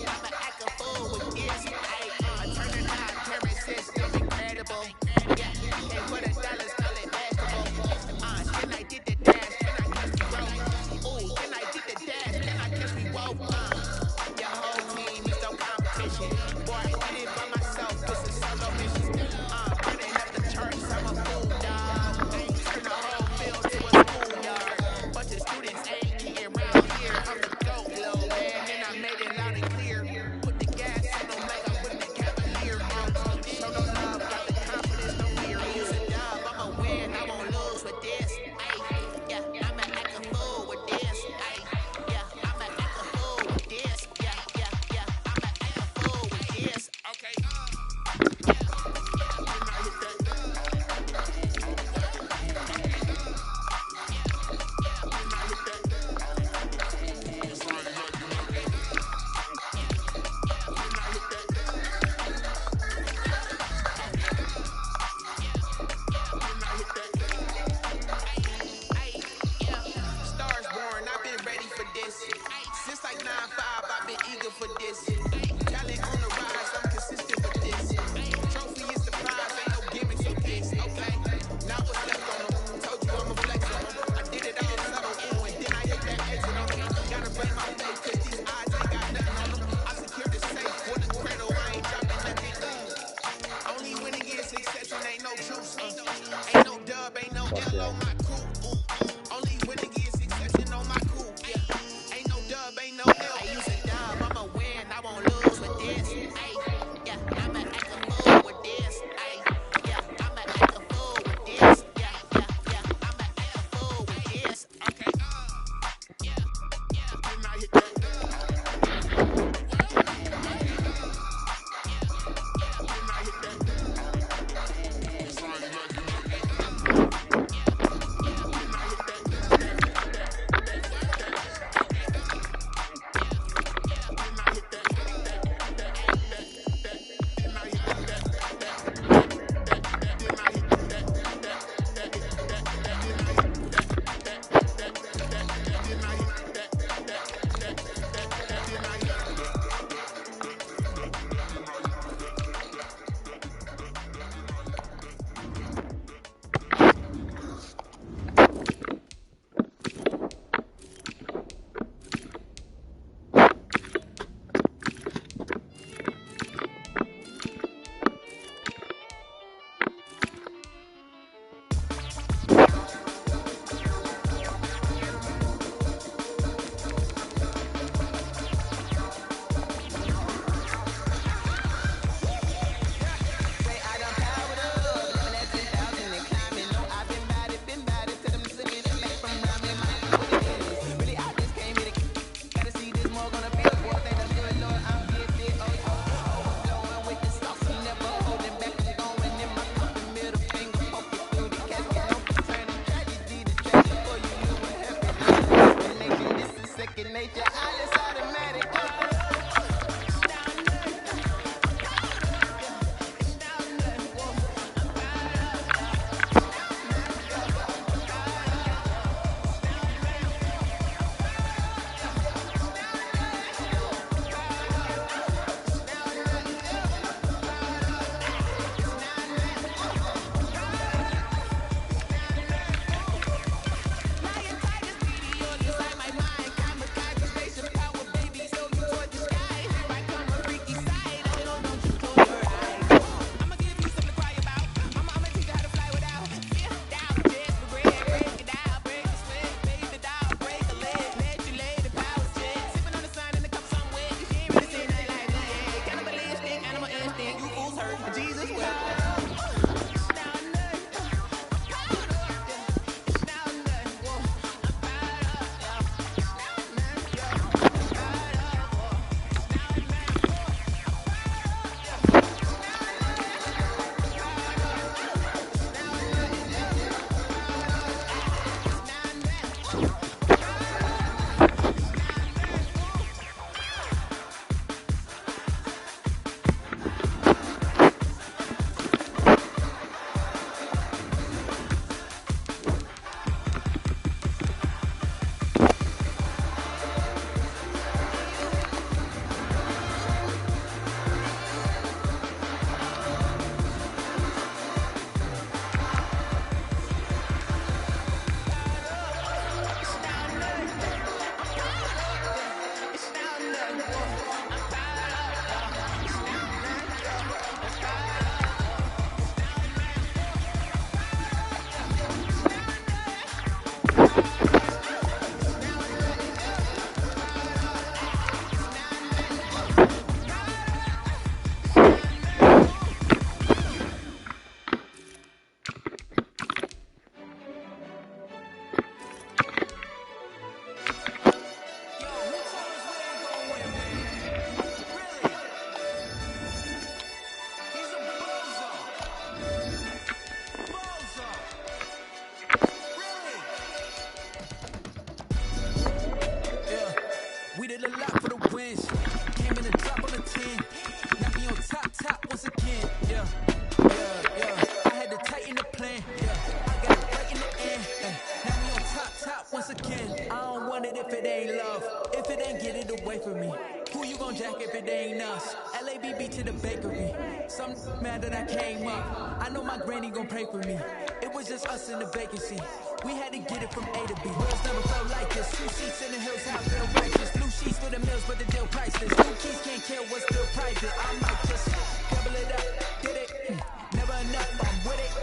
I'ma act a fool with this. I turn it on, camera system incredible. Yeah, can't put $1, call it vegetable. Then I did the dash, then I catch me broke. Ooh, then I did the dash, then I catch me woke. Your whole team is no competition. Boy, I did it by myself, this is solo mission. Running up the charts, I'm a fool, dog. Turn the whole field to a schoolyard. Bunch of students ain't getting round here. I'm the GOAT, little man, and I made it loud and clear. Put the gas on them like I put the Cavalier on. Show no love, got the confidence, no fear. Use a dub, I'ma win, I won't lose with this. Yeah, I'ma act a fool with this. Yeah, I'ma act a fool with this. Yeah, I'ma act a fool with this. Okay. Stars born, I've been ready for this. Since like 9-5, I've been eager for this. Talent on the rise, I'm consistent with this. Trophy is the prize, ain't no gimmicks with this. Okay, now what's left on them? Told you I'm a flex on them. I did it all subtle, and then I hit that exit on them. Gotta break my faith, cause these eyes ain't got nothing on them. I secured the safe with a cradle, I ain't dropping nothing. Only winning is success and ain't no truce. Ain't no dub, ain't no L on my crew. Only winning is succession on my crew. Yeah. Ain't no dub, ain't no L. I use a dub, I'ma win, I won't lose with this. Yeah, I'ma act a fool with this. Yeah, I'ma act a fool with this. Yeah, I'ma act a fool with this. Okay. Then I hit that. Then I hit that. It's all like wins. Came in a drop on a 10. Now we on top once again. Yeah. I had to tighten the plan. Yeah. I got it right in the end. Now we on top once again. I don't want it if it ain't love. If it ain't, get it away from me. Who you gon' jack if it ain't us? LABB to the bakery. Some mad that I came up. I know my granny gon' pray for me. It was just us in the vacancy. We had to get it from A to B. Worlds never felt like this. Two seats in the hills, how I feel righteous. Blue sheets for the mills, but the deal priceless. Two keys can't kill what's still private. I might just double it up, did it. Never enough, I'm with it.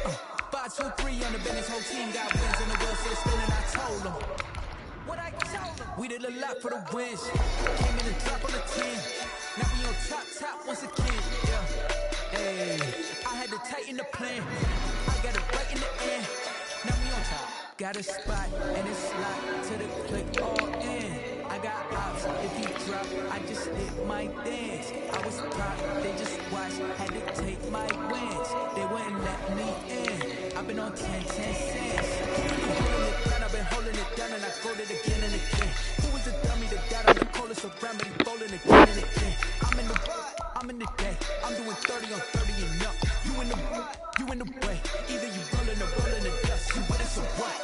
5, 2, 3 on the business. Whole team got wins and the wheels still spinning. I told them. What I told them. We did a lot for the wins. Came in and drop on the 10. Now we on top once again. Yeah. Hey, I had to tighten the plan. I got it right in the end. Now we on top. Got a spot and it's locked to the click all in. I got ops. If he drop, I just did my dance. I was pop, they just watched. Had to take my wins. They wouldn't let me in. I've been on 10 cents. I've been holding it down and I fold it again and again. Who was the dummy that got on the coldest around, but he folding again and again. I'm in the day. I'm doing 30 on 30 and up. You in the way. Either you rolling or rolling the dust. You with us or what?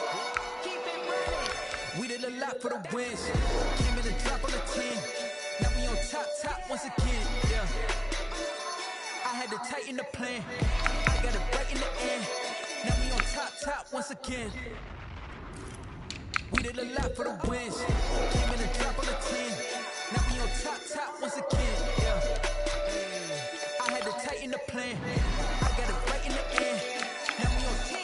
Keep it running. We did a lot for the wins. Came in and drop on the 10. Now we on top once again. Yeah. I had to tighten the plan. I got it right in the end. Now we on top once again. We did a lot for the wins. Came in and drop on the 10. Now we on top once again. Yeah. I had to tighten the plan. I got it right in the end. Now we on 10.